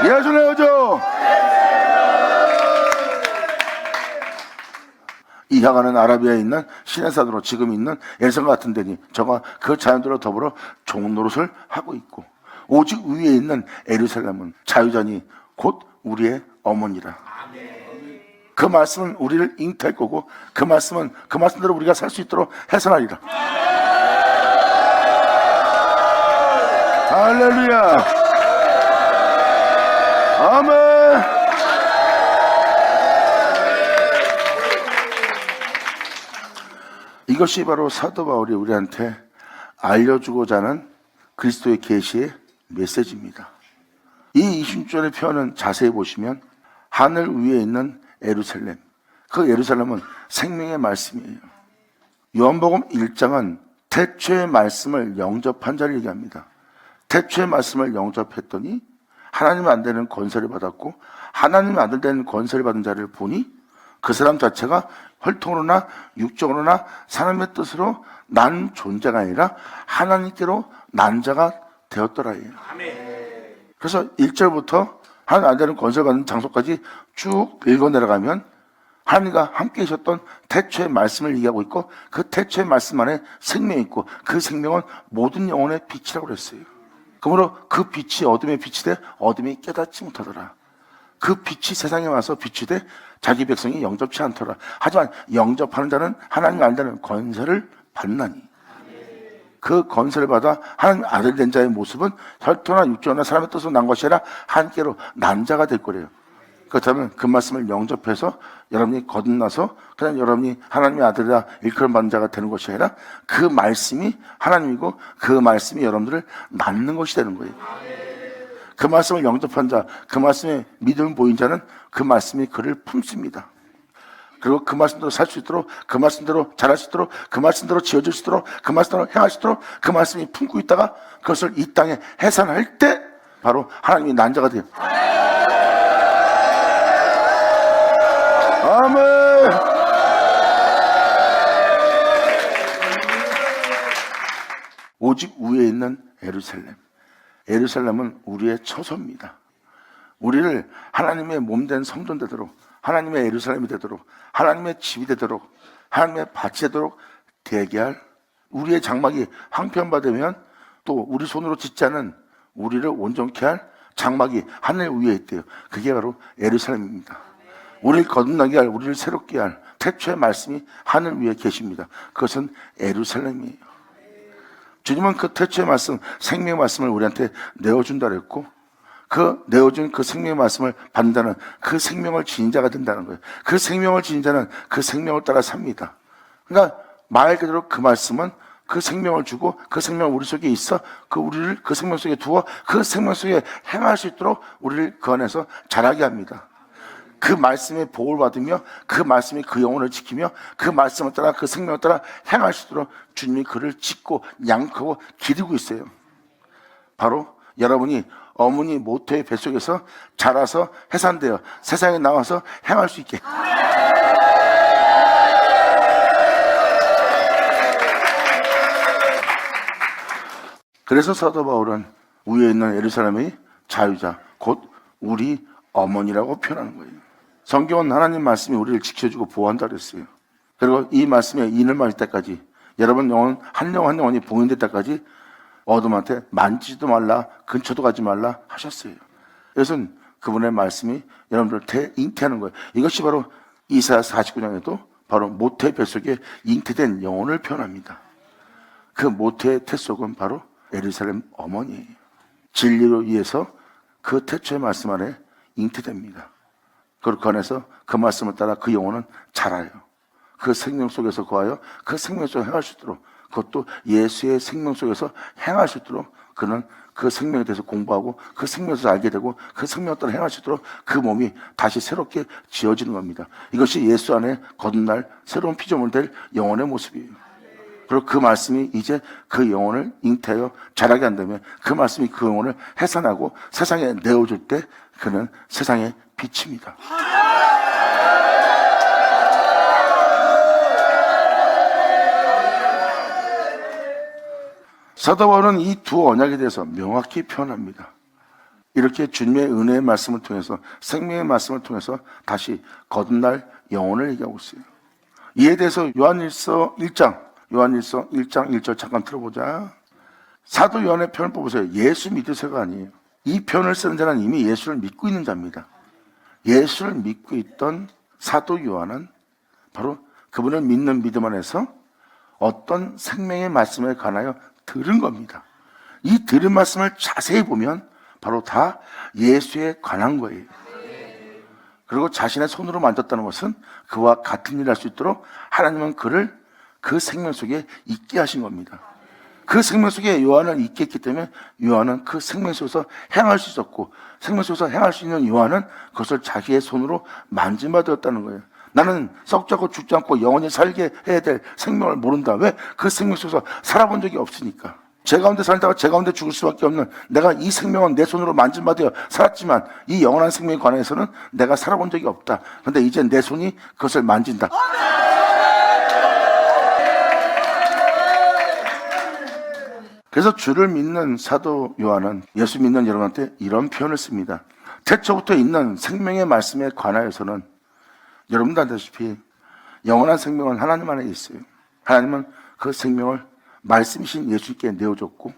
예수의 여조. 이하가는 아라비아에 있는 시내산으로 지금 있는 엘산 같은 데니 저가 그 자연들과 더불어 종노릇을 하고 있고 오직 위에 있는 예루살렘은 자유자니 곧 우리의 어머니라. 그 말씀은 우리를 잉태할 거고 그 말씀대로 우리가 살 수 있도록 해산하리라. 할렐루야. 아멘. 이것이 바로 사도 바울이 우리한테 알려주고자 하는 그리스도의 계시의 메시지입니다. 이 26절의 표현은 자세히 보시면 하늘 위에 있는 예루살렘, 그 예루살렘은 생명의 말씀이에요. 요한복음 1장은 태초의 말씀을 영접한 자를 얘기합니다. 태초의 말씀을 영접했더니 하나님 안 되는 권세를 받았고 하나님 아들 되는 권세를 받은 자를 보니 그 사람 자체가 혈통으로나 육적으로나 사람의 뜻으로 난 존재가 아니라 하나님께로 난 자가 되었더라예요. 그래서 1절부터 하나님 안되는 권세를 받는 장소까지 쭉 읽어 내려가면 하나님과 함께 계셨던 태초의 말씀을 얘기하고 있고, 그 태초의 말씀 안에 생명이 있고, 그 생명은 모든 영혼의 빛이라고 그랬어요. 그러므로 그 빛이 어둠의 빛이 돼 어둠이 깨닫지 못하더라. 그 빛이 세상에 와서 빛이 돼 자기 백성이 영접치 않더라. 하지만 영접하는 자는 하나님과 안다는 권세를 받나니, 그 권세를 받아 하나님 아들 된 자의 모습은 혈통이나 육조나 사람의 뜻으로 난 것이 아니라 하나님께로 난 자가 될 거래요. 그렇다면 그 말씀을 영접해서 여러분이 거듭나서 그냥 여러분이 하나님의 아들이라 일컬음 받는 자가 되는 것이 아니라 그 말씀이 하나님이고 그 말씀이 여러분들을 낳는 것이 되는 거예요. 그 말씀을 영접한 자, 그 말씀에 믿음을 보인 자는 그 말씀이 그를 품습니다. 그리고 그 말씀대로 살 수 있도록, 그 말씀대로 잘할 수 있도록, 그 말씀대로 지어질 수 있도록, 그 말씀대로 행할 수 있도록 그 말씀이 품고 있다가 그것을 이 땅에 해산할 때 바로 하나님이 난 자가 돼요. 아멘. 오직 위에 있는 예루살렘. 예루살렘은 우리의 처소입니다. 우리를 하나님의 몸된 성전 되도록, 하나님의 예루살렘이 되도록, 하나님의 집이 되도록, 하나님의 밭이 되도록 되게 할, 우리의 장막이 황폐한바되면 또 우리 손으로 짓지 않은 우리를 온전케 할 장막이 하늘 위에 있대요. 그게 바로 예루살렘입니다. 우리를 거듭나게 할, 우리를 새롭게 할 태초의 말씀이 하늘 위에 계십니다. 그것은 예루살렘이에요. 주님은 그 태초의 말씀, 생명의 말씀을 우리한테 내어준다 그랬고, 그 내어준 그 생명의 말씀을 받는다는 그 생명을 지닌 자가 된다는 거예요. 그 생명을 지닌 자는 그 생명을 따라 삽니다. 그러니까 말 그대로 그 말씀은 그 생명을 주고, 그 생명은 우리 속에 있어 그 우리를 그 생명 속에 두어 그 생명 속에 행할 수 있도록 우리를 그 안에서 자라게 합니다. 그 말씀의 복을 받으며 그 말씀이 그 영혼을 지키며 그 말씀을 따라 그 생명을 따라 행할 수 있도록 주님이 그를 짓고 양육하고 기르고 있어요. 바로 여러분이 어머니 모태의 뱃속에서 자라서 해산되어 세상에 나와서 행할 수 있게. 그래서 사도 바울은 위에 있는 예루살렘의 자유자, 곧 우리 어머니라고 표현하는 거예요. 성경은 하나님 말씀이 우리를 지켜주고 보호한다 그랬어요. 그리고 이 말씀에 인을 맞을 때까지, 여러분 영혼 한 영혼 한 영혼이 봉인될 때까지 어둠한테 만지지도 말라, 근처도 가지 말라 하셨어요. 이것은 그분의 말씀이 여러분들 대잉태하는 거예요. 이것이 바로 이사야 49장에도 바로 모태의 뱃속에 잉태된 영혼을 표현합니다. 그 모태의 태속은 바로 예루살렘 어머니예요. 진리로 위해서 그 태초의 말씀 안에 잉태됩니다. 그리고 그 안에서 그 말씀을 따라 그 영혼은 자라요. 그 생명 속에서 거하여 그 생명 속에 행할 수 있도록, 그것도 예수의 생명 속에서 행할 수 있도록 그는 그 생명에 대해서 공부하고 그 생명에서 알게 되고 그 생명을 따라 행할 수 있도록 그 몸이 다시 새롭게 지어지는 겁니다. 이것이 예수 안에 거듭날 새로운 피조물 될 영혼의 모습이에요. 그리고 그 말씀이 이제 그 영혼을 잉태하여 자라게 한다면 그 말씀이 그 영혼을 해산하고 세상에 내어줄 때 그는 세상의 빛입니다. 사도 바울은 이 두 언약에 대해서 명확히 표현합니다. 이렇게 주님의 은혜의 말씀을 통해서, 생명의 말씀을 통해서 다시 거듭날 영혼을 얘기하고 있어요. 이에 대해서 요한일서 1장 1절 잠깐 들어보자. 사도 요한의 표현을 뽑으세요. 예수 믿으세요가 아니에요. 이 표현을 쓰는 자는 이미 예수를 믿고 있는 자입니다. 예수를 믿고 있던 사도 요한은 바로 그분을 믿는 믿음 안에서 어떤 생명의 말씀에 관하여 들은 겁니다. 이 들은 말씀을 자세히 보면 바로 다 예수에 관한 거예요. 그리고 자신의 손으로 만졌다는 것은 그와 같은 일을 할 수 있도록 하나님은 그를 그 생명 속에 있게 하신 겁니다. 그 생명 속에 요한을 있게 했기 때문에 요한은 그 생명 속에서 행할 수 있었고, 생명 속에서 행할 수 있는 요한은 그것을 자기의 손으로 만짐바 되었다는 거예요. 나는 썩지 않고 죽지 않고 영원히 살게 해야 될 생명을 모른다. 왜? 그 생명 속에서 살아본 적이 없으니까. 제 가운데 살다가 제 가운데 죽을 수밖에 없는, 내가 이 생명은 내 손으로 만짐바 되어 살았지만 이 영원한 생명에 관해서는 내가 살아본 적이 없다. 그런데 이제 내 손이 그것을 만진다. 그래서 주를 믿는 사도 요한은 예수 믿는 여러분한테 이런 표현을 씁니다. 태초부터 있는 생명의 말씀에 관하여서는 여러분도 아시다시피 영원한 생명은 하나님 안에 있어요. 하나님은 그 생명을 말씀이신 예수님께 내어줬고,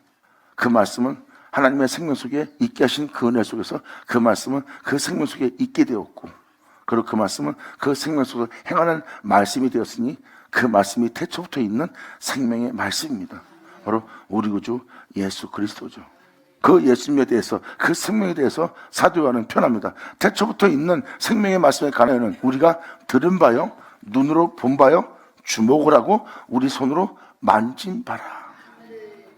그 말씀은 하나님의 생명 속에 있게 하신 그 은혜 속에서 그 말씀은 그 생명 속에 있게 되었고, 그리고 그 말씀은 그 생명 속에서 행하는 말씀이 되었으니 그 말씀이 태초부터 있는 생명의 말씀입니다. 바로 우리 구주 예수 그리스도죠. 그 예수님에 대해서, 그 생명에 대해서 사도 요한은 표현합니다. 태초부터 있는 생명의 말씀에 관하여는 우리가 들은 바요, 눈으로 본 바요, 주목을 하고 우리 손으로 만진 바라.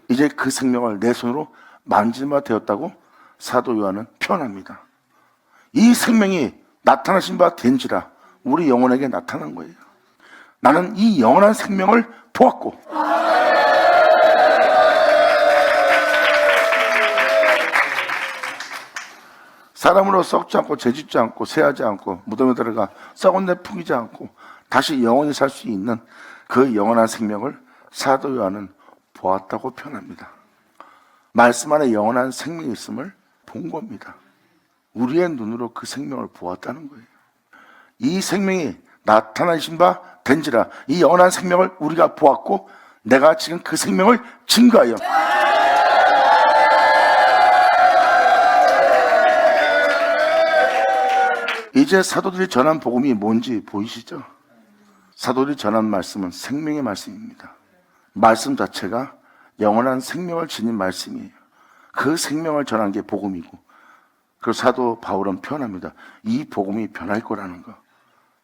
이제 그 생명을 내 손으로 만진 바 되었다고 사도 요한은 표현합니다. 이 생명이 나타나신 바 된지라 우리 영혼에게 나타난 거예요. 나는 이 영원한 생명을 보았고, 사람으로 썩지 않고 재짓지 않고 새하지 않고 무덤에 들어가 썩은 데 풍기지 않고 다시 영원히 살 수 있는 그 영원한 생명을 사도 요한은 보았다고 표현합니다. 말씀 안에 영원한 생명이 있음을 본 겁니다. 우리의 눈으로 그 생명을 보았다는 거예요. 이 생명이 나타나신 바 된지라 이 영원한 생명을 우리가 보았고, 내가 지금 그 생명을 증거하여 이제 사도들이 전한 복음이 뭔지 보이시죠? 사도들이 전한 말씀은 생명의 말씀입니다. 말씀 자체가 영원한 생명을 지닌 말씀이에요. 그 생명을 전한 게 복음이고, 그리고 사도 바울은 표현합니다. 이 복음이 변할 거라는 거.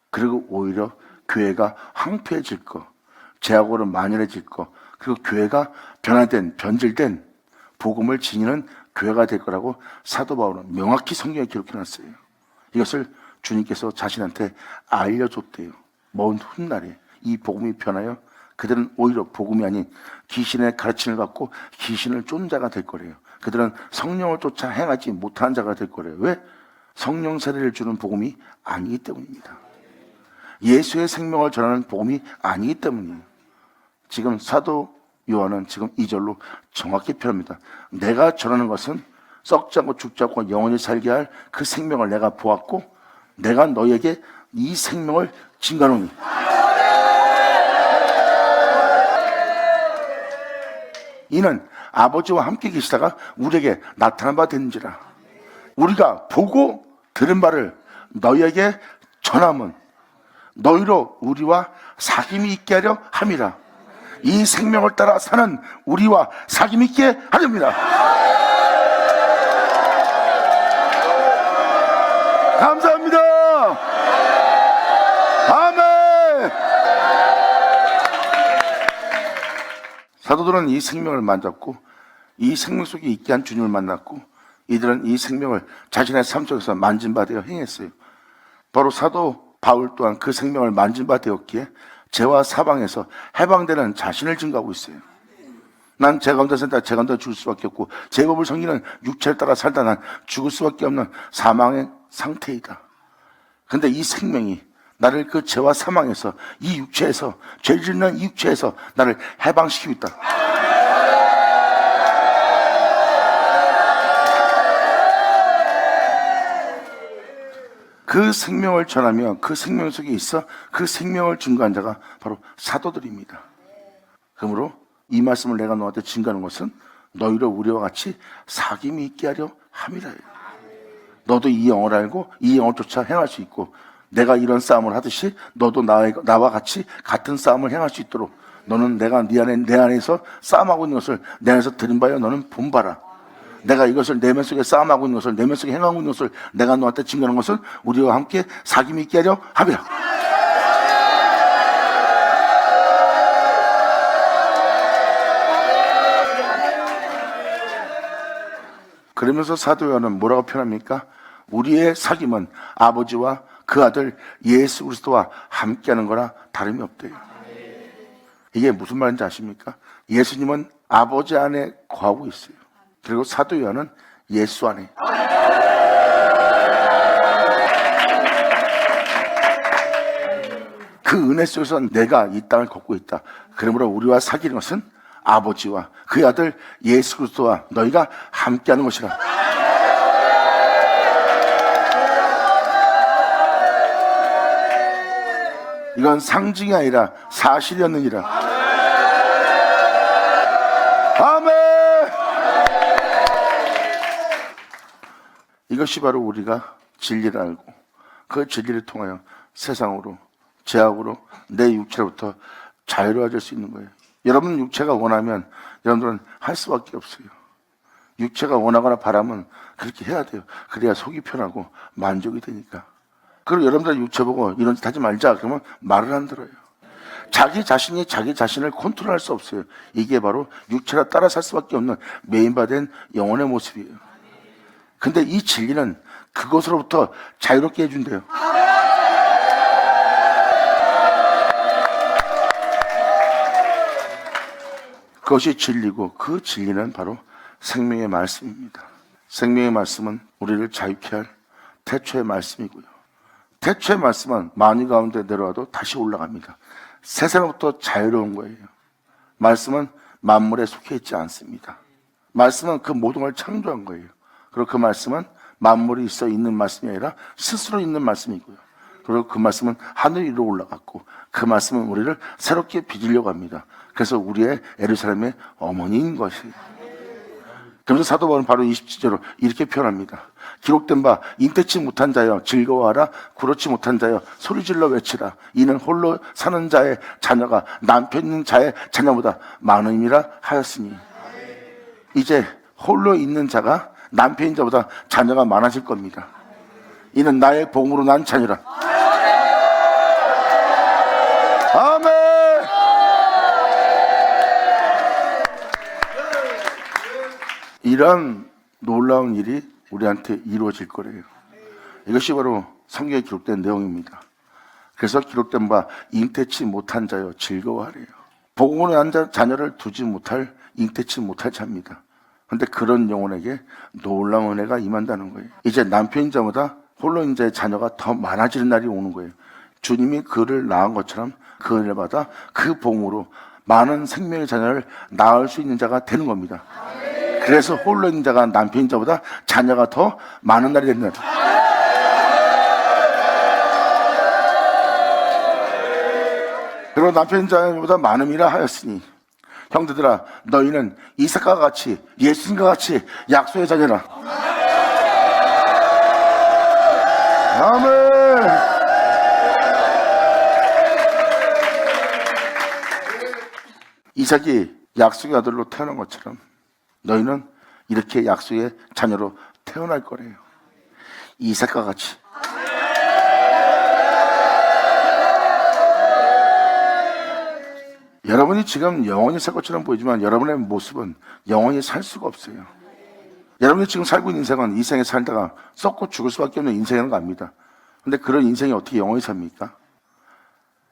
그리고 오히려 교회가 황폐해질 거, 죄악으로 만연해질 거, 그리고 교회가 변화된, 변질된 복음을 지니는 교회가 될 거라고 사도 바울은 명확히 성경에 기록해놨어요. 이것을 주님께서 자신한테 알려줬대요. 먼 훗날에 이 복음이 변하여 그들은 오히려 복음이 아닌 귀신의 가르침을 받고 귀신을 쫓는 자가 될 거래요. 그들은 성령을 쫓아 행하지 못한 자가 될 거래요. 왜? 성령 세례를 주는 복음이 아니기 때문입니다. 예수의 생명을 전하는 복음이 아니기 때문이에요. 지금 사도 요한은 지금 2절로 정확히 표현합니다. 내가 전하는 것은 썩지 않고 죽지 않고 영원히 살게 할 그 생명을 내가 보았고, 내가 너에게 이 생명을 증거하노니. 이는 아버지와 함께 계시다가 우리에게 나타난 바 된지라. 우리가 보고 들은 바를 너희에게 전함은 너희로 우리와 사귐이 있게 하려 함이라. 이 생명을 따라 사는 우리와 사귐이 있게 하렵니다. 감사합니다. 아멘. 사도들은 이 생명을 만졌고 이 생명 속에 있게 한 주님을 만났고, 이들은 이 생명을 자신의 삶 속에서 만진 바 되어 행했어요. 바로 사도 바울 또한 그 생명을 만진 바 되었기에 죄와 사방에서 해방되는 자신을 증거하고 있어요. 난 죄 가운데 산다, 죄 가운데 죽을 수밖에 없고, 제법을 섬기는 육체를 따라 살다 난 죽을 수밖에 없는 사망의 상태이다. 근데 이 생명이 나를 그 죄와 사망에서, 이 육체에서, 죄 짓는 이 육체에서 나를 해방시키고 있다. 그 생명을 전하며 그 생명 속에 있어 그 생명을 증거한 자가 바로 사도들입니다. 그러므로 이 말씀을 내가 너한테 증거하는 것은 너희로 우리와 같이 사귐이 있게 하려 함이라. 너도 이 영을 알고 이 영을 쫓아 행할 수 있고, 내가 이런 싸움을 하듯이 너도 나와 같이 같은 싸움을 행할 수 있도록, 너는 내가 내 안에서 싸움하고 있는 것을 내 안에서 들은 바여 너는 본 바라. 내가 이것을 내면 속에 싸움하고 있는 것을, 내면 속에 행하고 있는 것을 내가 너한테 증거하는 것을 우리와 함께 사귐이 있게 하려 함이라. 그러면서 사도 요한은 뭐라고 표현합니까? 우리의 사귐은 아버지와 그 아들 예수 그리스도와 함께하는 거라 다름이 없대요. 이게 무슨 말인지 아십니까? 예수님은 아버지 안에 거하고 있어요. 그리고 사도 요한은 예수 안에. 그 은혜 속에서 내가 이 땅을 걷고 있다. 그러므로 우리와 사귀는 것은 아버지와 그의 아들 예수 그리스도와 너희가 함께하는 것이라. 이건 상징이 아니라 사실이었느니라. 아멘. 이것이 바로 우리가 진리를 알고 그 진리를 통하여 세상으로, 죄악으로 내 육체로부터 자유로워질 수 있는 거예요. 여러분 육체가 원하면 여러분들은 할 수밖에 없어요. 육체가 원하거나 바라면 그렇게 해야 돼요. 그래야 속이 편하고 만족이 되니까. 그리고 여러분들 육체 보고 이런 짓 하지 말자 그러면 말을 안 들어요. 자기 자신이 자기 자신을 컨트롤할 수 없어요. 이게 바로 육체라 따라 살 수밖에 없는 메인바된 영혼의 모습이에요. 근데 이 진리는 그것으로부터 자유롭게 해준대요. 그것이 진리고 그 진리는 바로 생명의 말씀입니다. 생명의 말씀은 우리를 자유케 할 태초의 말씀이고요. 태초의 말씀은 만유 가운데 내려와도 다시 올라갑니다. 세상부터 자유로운 거예요. 말씀은 만물에 속해 있지 않습니다. 말씀은 그 모든 걸 창조한 거예요. 그리고 그 말씀은 만물이 있어 있는 말씀이 아니라 스스로 있는 말씀이고요. 그리고 그 말씀은 하늘 위로 올라갔고 그 말씀은 우리를 새롭게 빚으려고 합니다. 그래서 우리의 예루살렘의 어머니인 것이에요. 그래서 사도 바울은 바로 27절로 이렇게 표현합니다. 기록된 바 인태치 못한 자여 즐거워하라. 그렇지 못한 자여 소리질러 외치라. 이는 홀로 사는 자의 자녀가 남편 있는 자의 자녀보다 많음이라 하였으니. 이제 홀로 있는 자가 남편인 자보다 자녀가 많아질 겁니다. 이는 나의 복음으로 난 자녀라. 아멘. 이런 놀라운 일이 우리한테 이루어질 거래요. 이것이 바로 성경에 기록된 내용입니다. 그래서 기록된 바 잉태치 못한 자여 즐거워하래요. 복음으로 난 자녀를 두지 못할 잉태치 못할 자입니다. 그런데 그런 영혼에게 놀라운 은혜가 임한다는 거예요. 이제 남편인 자보다 홀로인 자의 자녀가 더 많아지는 날이 오는 거예요. 주님이 그를 낳은 것처럼 그 은혜를 받아 그 복음으로 많은 생명의 자녀를 낳을 수 있는 자가 되는 겁니다. 그래서 홀로 있는 자가 남편인 자보다 자녀가 더 많은 날이 된다. 그리고 남편인 자보다 많음이라 하였으니 형제들아 너희는 이삭과 같이 예수님과 같이 약속의 자녀라. 아멘. 이삭이 약속의 아들로 태어난 것처럼 너희는 이렇게 약속의 자녀로 태어날 거래요. 이삭과 같이. 여러분이 지금 영원히 살 것처럼 보이지만 여러분의 모습은 영원히 살 수가 없어요. 여러분이 지금 살고 있는 인생은 이 생에 살다가 썩고 죽을 수밖에 없는 인생이라는 거 압니다. 그런데 그런 인생이 어떻게 영원히 삽니까?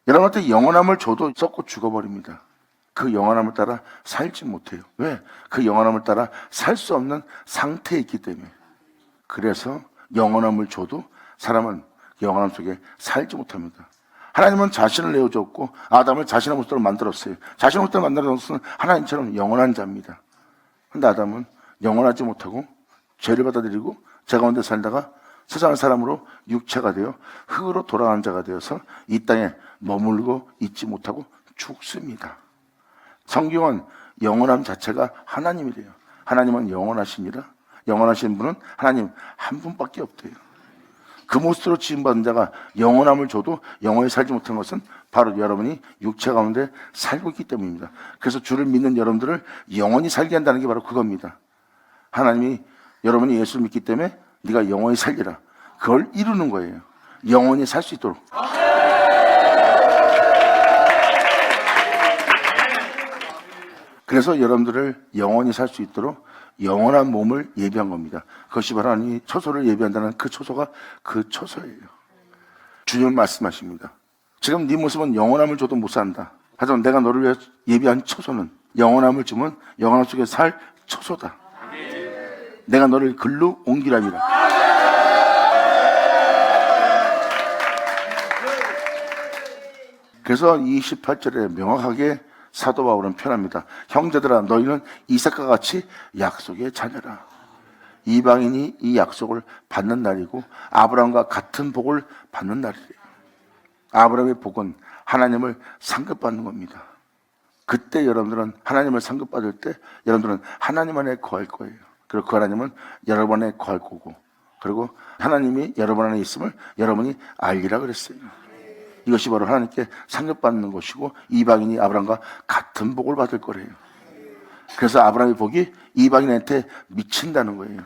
여러분한테 영원함을 줘도 썩고 죽어버립니다. 그 영원함을 따라 살지 못해요. 왜? 그 영원함을 따라 살 수 없는 상태에 있기 때문에. 그래서 영원함을 줘도 사람은 영원함 속에 살지 못합니다. 하나님은 자신을 내어줬고 아담을 자신의 모습으로 만들었어요. 자신의 모습으로 만들어놓은 하나님처럼 영원한 자입니다. 그런데 아담은 영원하지 못하고 죄를 받아들이고 죄 가운데 살다가 세상의 사람으로 육체가 되어 흙으로 돌아간 자가 되어서 이 땅에 머물고 있지 못하고 죽습니다. 성경은 영원함 자체가 하나님이래요. 하나님은 영원하시니라. 영원하신 분은 하나님 한 분밖에 없대요. 그 모습으로 지음받은 자가 영원함을 줘도 영원히 살지 못한 것은 바로 여러분이 육체 가운데 살고 있기 때문입니다. 그래서 주를 믿는 여러분들을 영원히 살게 한다는 게 바로 그겁니다. 하나님이 여러분이 예수를 믿기 때문에 네가 영원히 살리라. 그걸 이루는 거예요. 영원히 살 수 있도록. 그래서 여러분들을 영원히 살 수 있도록 영원한 몸을 예비한 겁니다. 그것이 바로 하나님이 초소를 예비한다는 그 초소가 그 초소예요. 주님은 말씀하십니다. 지금 네 모습은 영원함을 줘도 못 산다. 하지만 내가 너를 위해 예비한 초소는 영원함을 주면 영원함 속에 살 초소다. 내가 너를 글로 옮기라니라. 그래서 이 18절에 명확하게 사도 바울은 표현합니다. 형제들아 너희는 이삭과 같이 약속의 자녀라. 이방인이 이 약속을 받는 날이고 아브라함과 같은 복을 받는 날이래요. 아브라함의 복은 하나님을 상급받는 겁니다. 그때 여러분들은 하나님을 상급받을 때 여러분들은 하나님 안에 거할 거예요. 그리고 그 하나님은 여러분 안에 거할 거고, 그리고 하나님이 여러분 안에 있음을 여러분이 알리라 그랬어요. 이것이 바로 하나님께 상급받는 것이고 이방인이 아브라함과 같은 복을 받을 거래요. 그래서 아브라함의 복이 이방인한테 미친다는 거예요.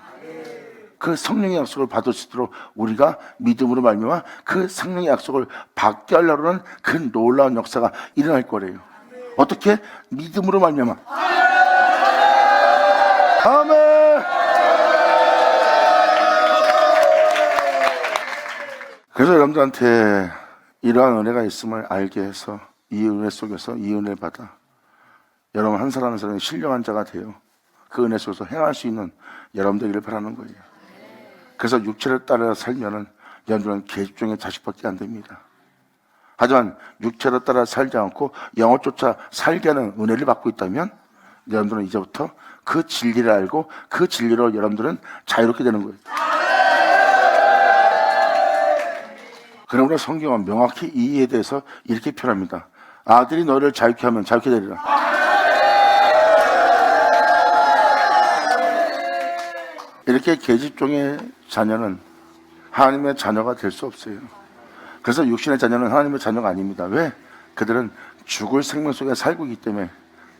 그 성령의 약속을 받을 수 있도록 우리가 믿음으로 말미암아 그 성령의 약속을 받게 하려고 하는 그 놀라운 역사가 일어날 거래요. 어떻게? 믿음으로 말미암아. 아멘. 그래서 여러분들한테 이러한 은혜가 있음을 알게 해서 이 은혜 속에서 이 은혜를 받아 여러분 한 사람 한 사람이 신령한 자가 되어 그 은혜 속에서 행할 수 있는 여러분 되기를 바라는 거예요. 그래서 육체를 따라 살면은 여러분들은 계집종의 자식밖에 안 됩니다. 하지만 육체를 따라 살지 않고 영어조차 살게 하는 은혜를 받고 있다면 여러분들은 이제부터 그 진리를 알고 그 진리로 여러분들은 자유롭게 되는 거예요. 그러므로 성경은 명확히 이 이에 대해서 이렇게 표현합니다. 아들이 너를 자유케 하면 자유케 되리라. 이렇게 계집종의 자녀는 하나님의 자녀가 될 수 없어요. 그래서 육신의 자녀는 하나님의 자녀가 아닙니다. 왜? 그들은 죽을 생명 속에 살고 있기 때문에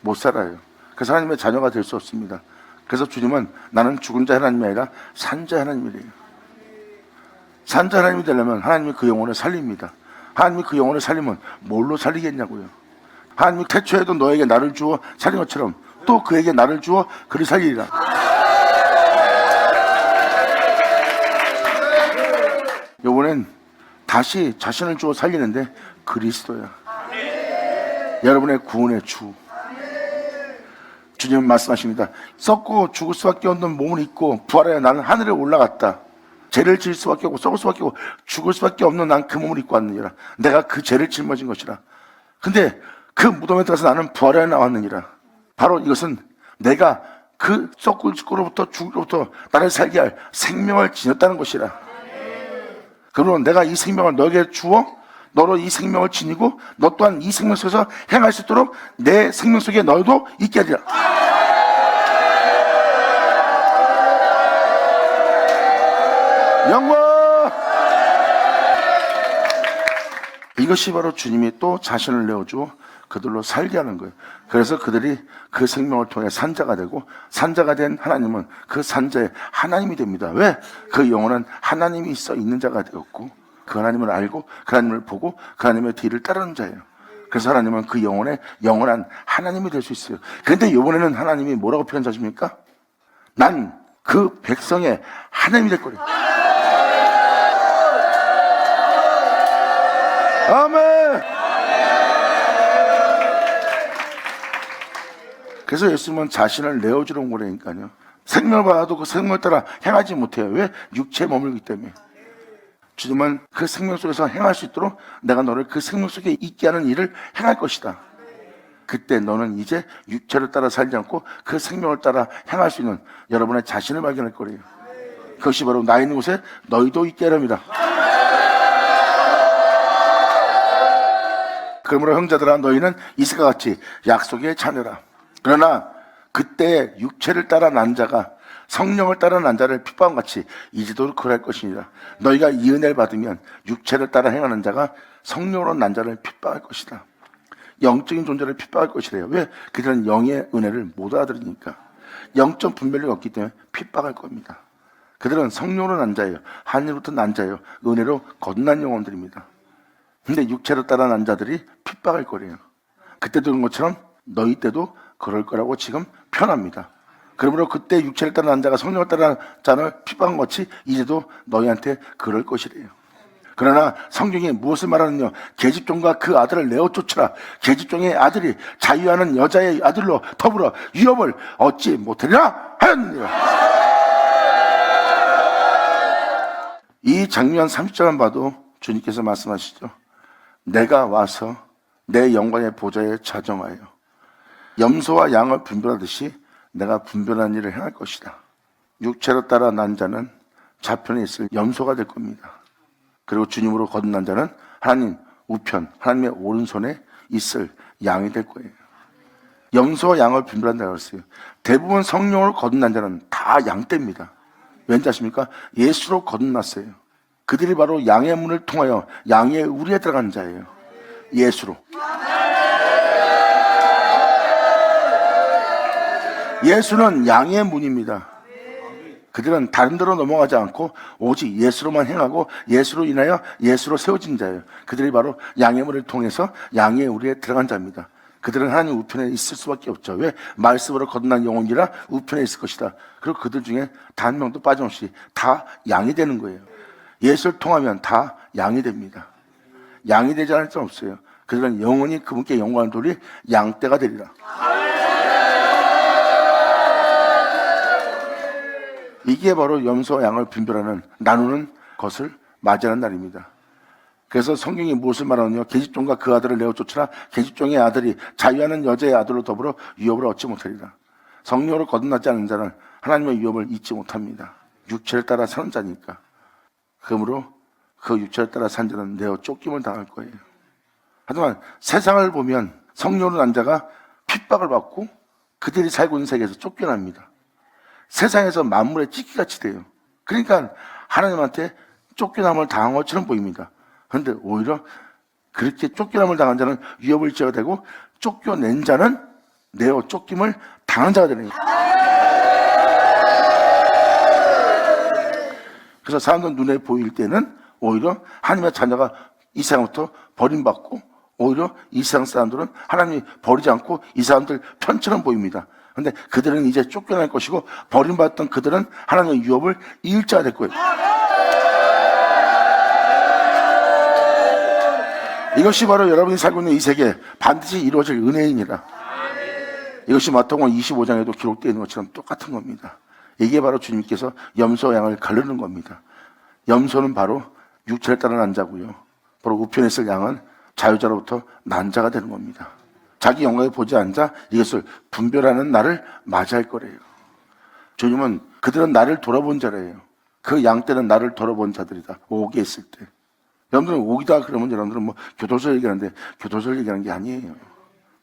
못 살아요. 그래서 하나님의 자녀가 될 수 없습니다. 그래서 주님은 나는 죽은 자 하나님이 아니라 산 자 하나님이래요. 산 자 하나님이 되려면 하나님이 그 영혼을 살립니다. 하나님이 그 영혼을 살리면 뭘로 살리겠냐고요. 하나님이 태초에도 너에게 나를 주어 살린 것처럼 또 그에게 나를 주어 그를 살리리라. 요번엔 다시 자신을 주어 살리는데 그리스도야. 여러분의 구원의 주. 주님은 말씀하십니다. 썩고 죽을 수밖에 없는 몸을 입고 부활하여 나는 하늘에 올라갔다. 죄를 지을 수밖에 없고 썩을 수밖에 없고 죽을 수밖에 없는 난 그 몸을 입고 왔느니라. 내가 그 죄를 짊어진 것이라. 근데 그 무덤에 들어가서 나는 부활하여 나왔느니라. 바로 이것은 내가 그 썩고 죽고로부터 죽으로부터 나를 살게 할 생명을 지녔다는 것이라. 그러면 내가 이 생명을 너에게 주어 너로 이 생명을 지니고 너 또한 이 생명 속에서 행할 수 있도록 내 생명 속에 너도 있게 하리라. 영광! 이것이 바로 주님이 또 자신을 내어주어 그들로 살게 하는 거예요. 그래서 그들이 그 생명을 통해 산자가 되고 산자가 된 하나님은 그 산자의 하나님이 됩니다. 왜? 그 영혼은 하나님이 있어 있는 자가 되었고 그 하나님을 알고 그 하나님을 보고 그 하나님의 뒤를 따르는 자예요. 그래서 하나님은 그 영혼의 영원한 하나님이 될 수 있어요. 그런데 이번에는 하나님이 뭐라고 표현하십니까? 난 그 백성의 하나님이 될 거래요. 아멘. 그래서 예수님은 자신을 내어주러 온 거라니까요. 생명을 받아도 그 생명을 따라 행하지 못해요. 왜? 육체에 머물기 때문에. 주님은 그 생명 속에서 행할 수 있도록 내가 너를 그 생명 속에 있게 하는 일을 행할 것이다. 그때 너는 이제 육체를 따라 살지 않고 그 생명을 따라 행할 수 있는 여러분의 자신을 발견할 거예요. 그것이 바로 나 있는 곳에 너희도 있게 하렵니다. 그러므로 형제들아 너희는 이삭과 같이 약속의 자녀라. 그러나 그때 육체를 따라 난 자가 성령을 따라 난 자를 핍박한 같이 이제도 그럴 것이니라. 너희가 이 은혜를 받으면 육체를 따라 행하는 자가 성령으로 난 자를 핍박할 것이다. 영적인 존재를 핍박할 것이래요. 왜? 그들은 영의 은혜를 못 알아들으니까. 영적 분별력이 없기 때문에 핍박할 겁니다. 그들은 성령으로 난 자예요. 하늘로부터 난 자예요. 은혜로 거듭난 영혼들입니다. 근데 육체로 따라 난 자들이 핍박할 거래요. 그때도 그런 것처럼 너희 때도 그럴 거라고 지금 표현합니다. 그러므로 그때 육체를 따라 난 자가 성령을 따라 자를 핍박한 것이 이제도 너희한테 그럴 것이래요. 그러나 성경이 무엇을 말하느냐? 계집종과 그 아들을 내어 쫓으라. 계집종의 아들이 자유하는 여자의 아들로 더불어 위협을 얻지 못하리라 하였느니라. 이 장면 30절만 봐도 주님께서 말씀하시죠. 내가 와서 내 영광의 보좌에 자정하여 염소와 양을 분별하듯이 내가 분별한 일을 행할 것이다. 육체로 따라 난 자는 좌편에 있을 염소가 될 겁니다. 그리고 주님으로 거듭난 자는 하나님 우편, 하나님의 오른손에 있을 양이 될 거예요. 염소와 양을 분별한다고 했어요. 대부분 성령으로 거듭난 자는 다 양떼입니다. 왠지 아십니까? 예수로 거듭났어요. 그들이 바로 양의 문을 통하여 양의 우리에 들어간 자예요. 예수로. 예수는 양의 문입니다. 그들은 다른 데로 넘어가지 않고 오직 예수로만 행하고 예수로 인하여 예수로 세워진 자예요. 그들이 바로 양의 문을 통해서 양의 우리에 들어간 자입니다. 그들은 하나님 우편에 있을 수밖에 없죠. 왜? 말씀으로 거듭난 영혼이라 우편에 있을 것이다. 그리고 그들 중에 단 한 명도 빠짐없이 다 양이 되는 거예요. 예수를 통하면 다 양이 됩니다. 양이 되지 않을 수 없어요. 그들은 영원히 그분께 영광을 돌리 양떼가 되리라. 이게 바로 염소와 양을 분별하는, 나누는 것을 맞이하는 날입니다. 그래서 성경이 무엇을 말하느냐? 계집종과 그 아들을 내어 쫓으라. 계집종의 아들이 자유하는 여자의 아들로 더불어 유업을 얻지 못하리라. 성령으로 거듭나지 않는 자는 하나님의 유업을 잊지 못합니다. 육체를 따라 사는 자니까. 그러므로 그 육체를 따라 산 자는 내어 쫓김을 당할 거예요. 하지만 세상을 보면 성령으로 난 자가 핍박을 받고 그들이 살고 있는 세계에서 쫓겨납니다. 세상에서 만물의 찢기같이 돼요. 그러니까 하나님한테 쫓겨남을 당한 것처럼 보입니다. 그런데 오히려 그렇게 쫓겨남을 당한 자는 위협을 지어야 되고, 쫓겨낸 자는 내어 쫓김을 당한 자가 되는 거예요. 그래서 사람들 눈에 보일 때는 오히려 하나님의 자녀가 이 세상부터 버림받고, 오히려 이 세상 사람들은 하나님이 버리지 않고 이 사람들 편처럼 보입니다. 그런데 그들은 이제 쫓겨날 것이고, 버림받았던 그들은 하나님의 유업을 이을 자가 될 거예요. 이것이 바로 여러분이 살고 있는 이 세계 반드시 이루어질 은혜입니다. 이것이 마태복음 25장에도 기록되어 있는 것처럼 똑같은 겁니다. 이게 바로 주님께서 염소와 양을 가르는 겁니다. 염소는 바로 육체를 따라 난 자고요, 바로 우편에 있을 양은 자유자로부터 난 자가 되는 겁니다. 자기 영광에 보지 않자 이것을 분별하는 날을 맞이할 거래요. 주님은 그들은 나를 돌아본 자래요. 그 양떼는 나를 돌아본 자들이다. 옥에 있을 때. 여러분들은 옥이다 그러면 여러분들은 뭐 교도소 얘기하는데, 교도소를 얘기하는 게 아니에요.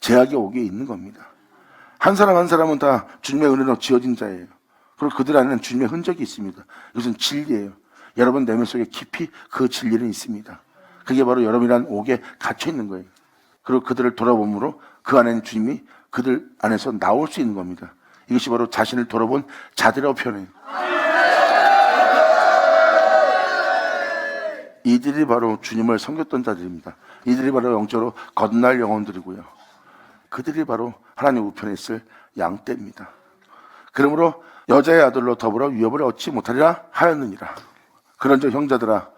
제약의 옥에 있는 겁니다. 한 사람 한 사람은 다 주님의 은혜로 지어진 자예요. 그리고 그들 안에는 주님의 흔적이 있습니다. 이것은 진리예요. 여러분 내면 속에 깊이 그 진리는 있습니다. 그게 바로 여러분이란 옥에 갇혀 있는 거예요. 그리고 그들을 돌아봄으로 그 안에는 주님이 그들 안에서 나올 수 있는 겁니다. 이것이 바로 자신을 돌아본 자들이라고 표현해요. 이들이 바로 주님을 섬겼던 자들입니다. 이들이 바로 영적으로 거듭날 영혼들이고요, 그들이 바로 하나님 우편에 있을 양떼입니다. 그러므로 여자의 아들로 더불어 위업을 얻지 못하리라 하였느니라. 그런즉 형제들아,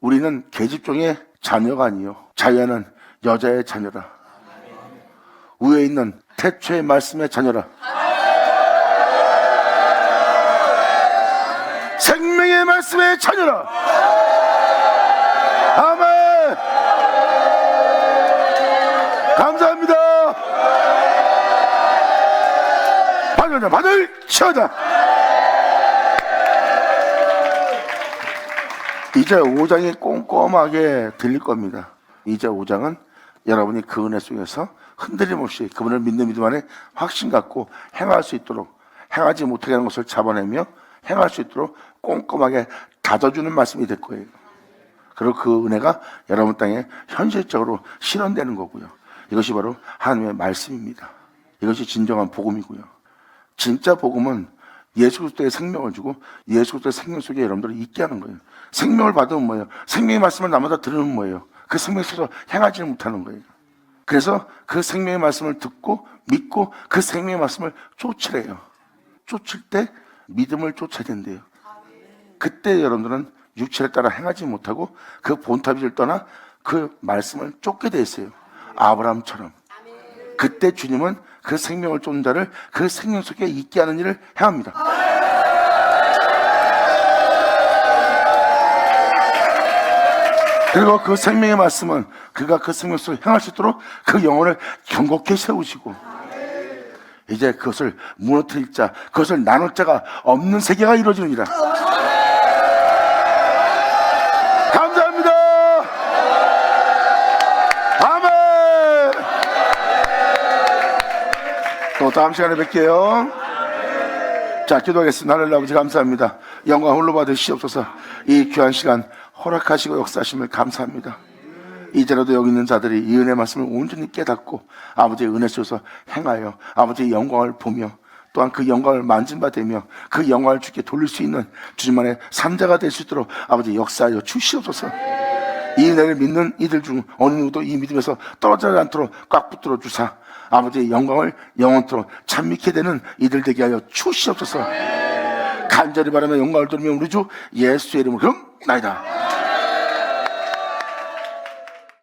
우리는 계집종의 자녀가 아니요 자유하는 여자의 자녀라. 위에 있는 태초의 말씀의 자녀라. 생명의 말씀의 자녀라. 아멘. 감사합니다. 받을 치어다. 이제 5장이 꼼꼼하게 들릴 겁니다. 이제 5장은 여러분이 그 은혜 속에서 흔들림 없이 그분을 믿는 믿음 안에 확신 갖고 행할 수 있도록, 행하지 못하게 하는 것을 잡아내며 행할 수 있도록 꼼꼼하게 다져주는 말씀이 될 거예요. 그리고 그 은혜가 여러분 땅에 현실적으로 실현되는 거고요. 이것이 바로 하나님의 말씀입니다. 이것이 진정한 복음이고요. 진짜 복음은 예수 그리스도의 생명을 주고 예수 그리스도의 생명 속에 여러분들을 있게 하는 거예요. 생명을 받으면 뭐예요? 생명의 말씀을 나마다 들으면 뭐예요? 그 생명 속에서 행하지 못하는 거예요. 그래서 그 생명의 말씀을 듣고 믿고 그 생명의 말씀을 쫓으래요. 쫓을 때 믿음을 쫓아야 된대요. 그때 여러분들은 육체를 따라 행하지 못하고 그 본타비를 떠나 그 말씀을 쫓게 돼 있어요. 아브라함처럼. 그때 주님은 그 생명을 쫓는 자를 그 생명 속에 있게 하는 일을 행합니다. 그리고 그 생명의 말씀은 그가 그 생명 속에 행할 수 있도록 그 영혼을 견고히 세우시고, 이제 그것을 무너뜨릴 자, 그것을 나눌 자가 없는 세계가 이루어지느니라. 감사합니다. 아멘. 또 다음 시간에 뵐게요. 자, 기도하겠습니다. 하늘의 아버지 감사합니다. 영광 홀로 받으시옵소서. 이 귀한 시간 허락하시고 역사하심을 감사합니다. 이제라도 여기 있는 자들이 이 은혜 말씀을 온전히 깨닫고 아버지의 은혜 속에서 행하여 아버지의 영광을 보며 또한 그 영광을 만진 바 되며 그 영광을 주께 돌릴 수 있는 주님만의 산자가 될 수 있도록 아버지 역사하여 주시옵소서. 이 은혜를 믿는 이들 중 어느 누구도 이 믿음에서 떨어지지 않도록 꽉 붙들어 주사 아버지의 영광을 영원토록 찬미케 되는 이들 되게 하여 주시옵소서. 간절히 바라며 영광을 돌리며 우리 주 예수의 이름으로 나이다.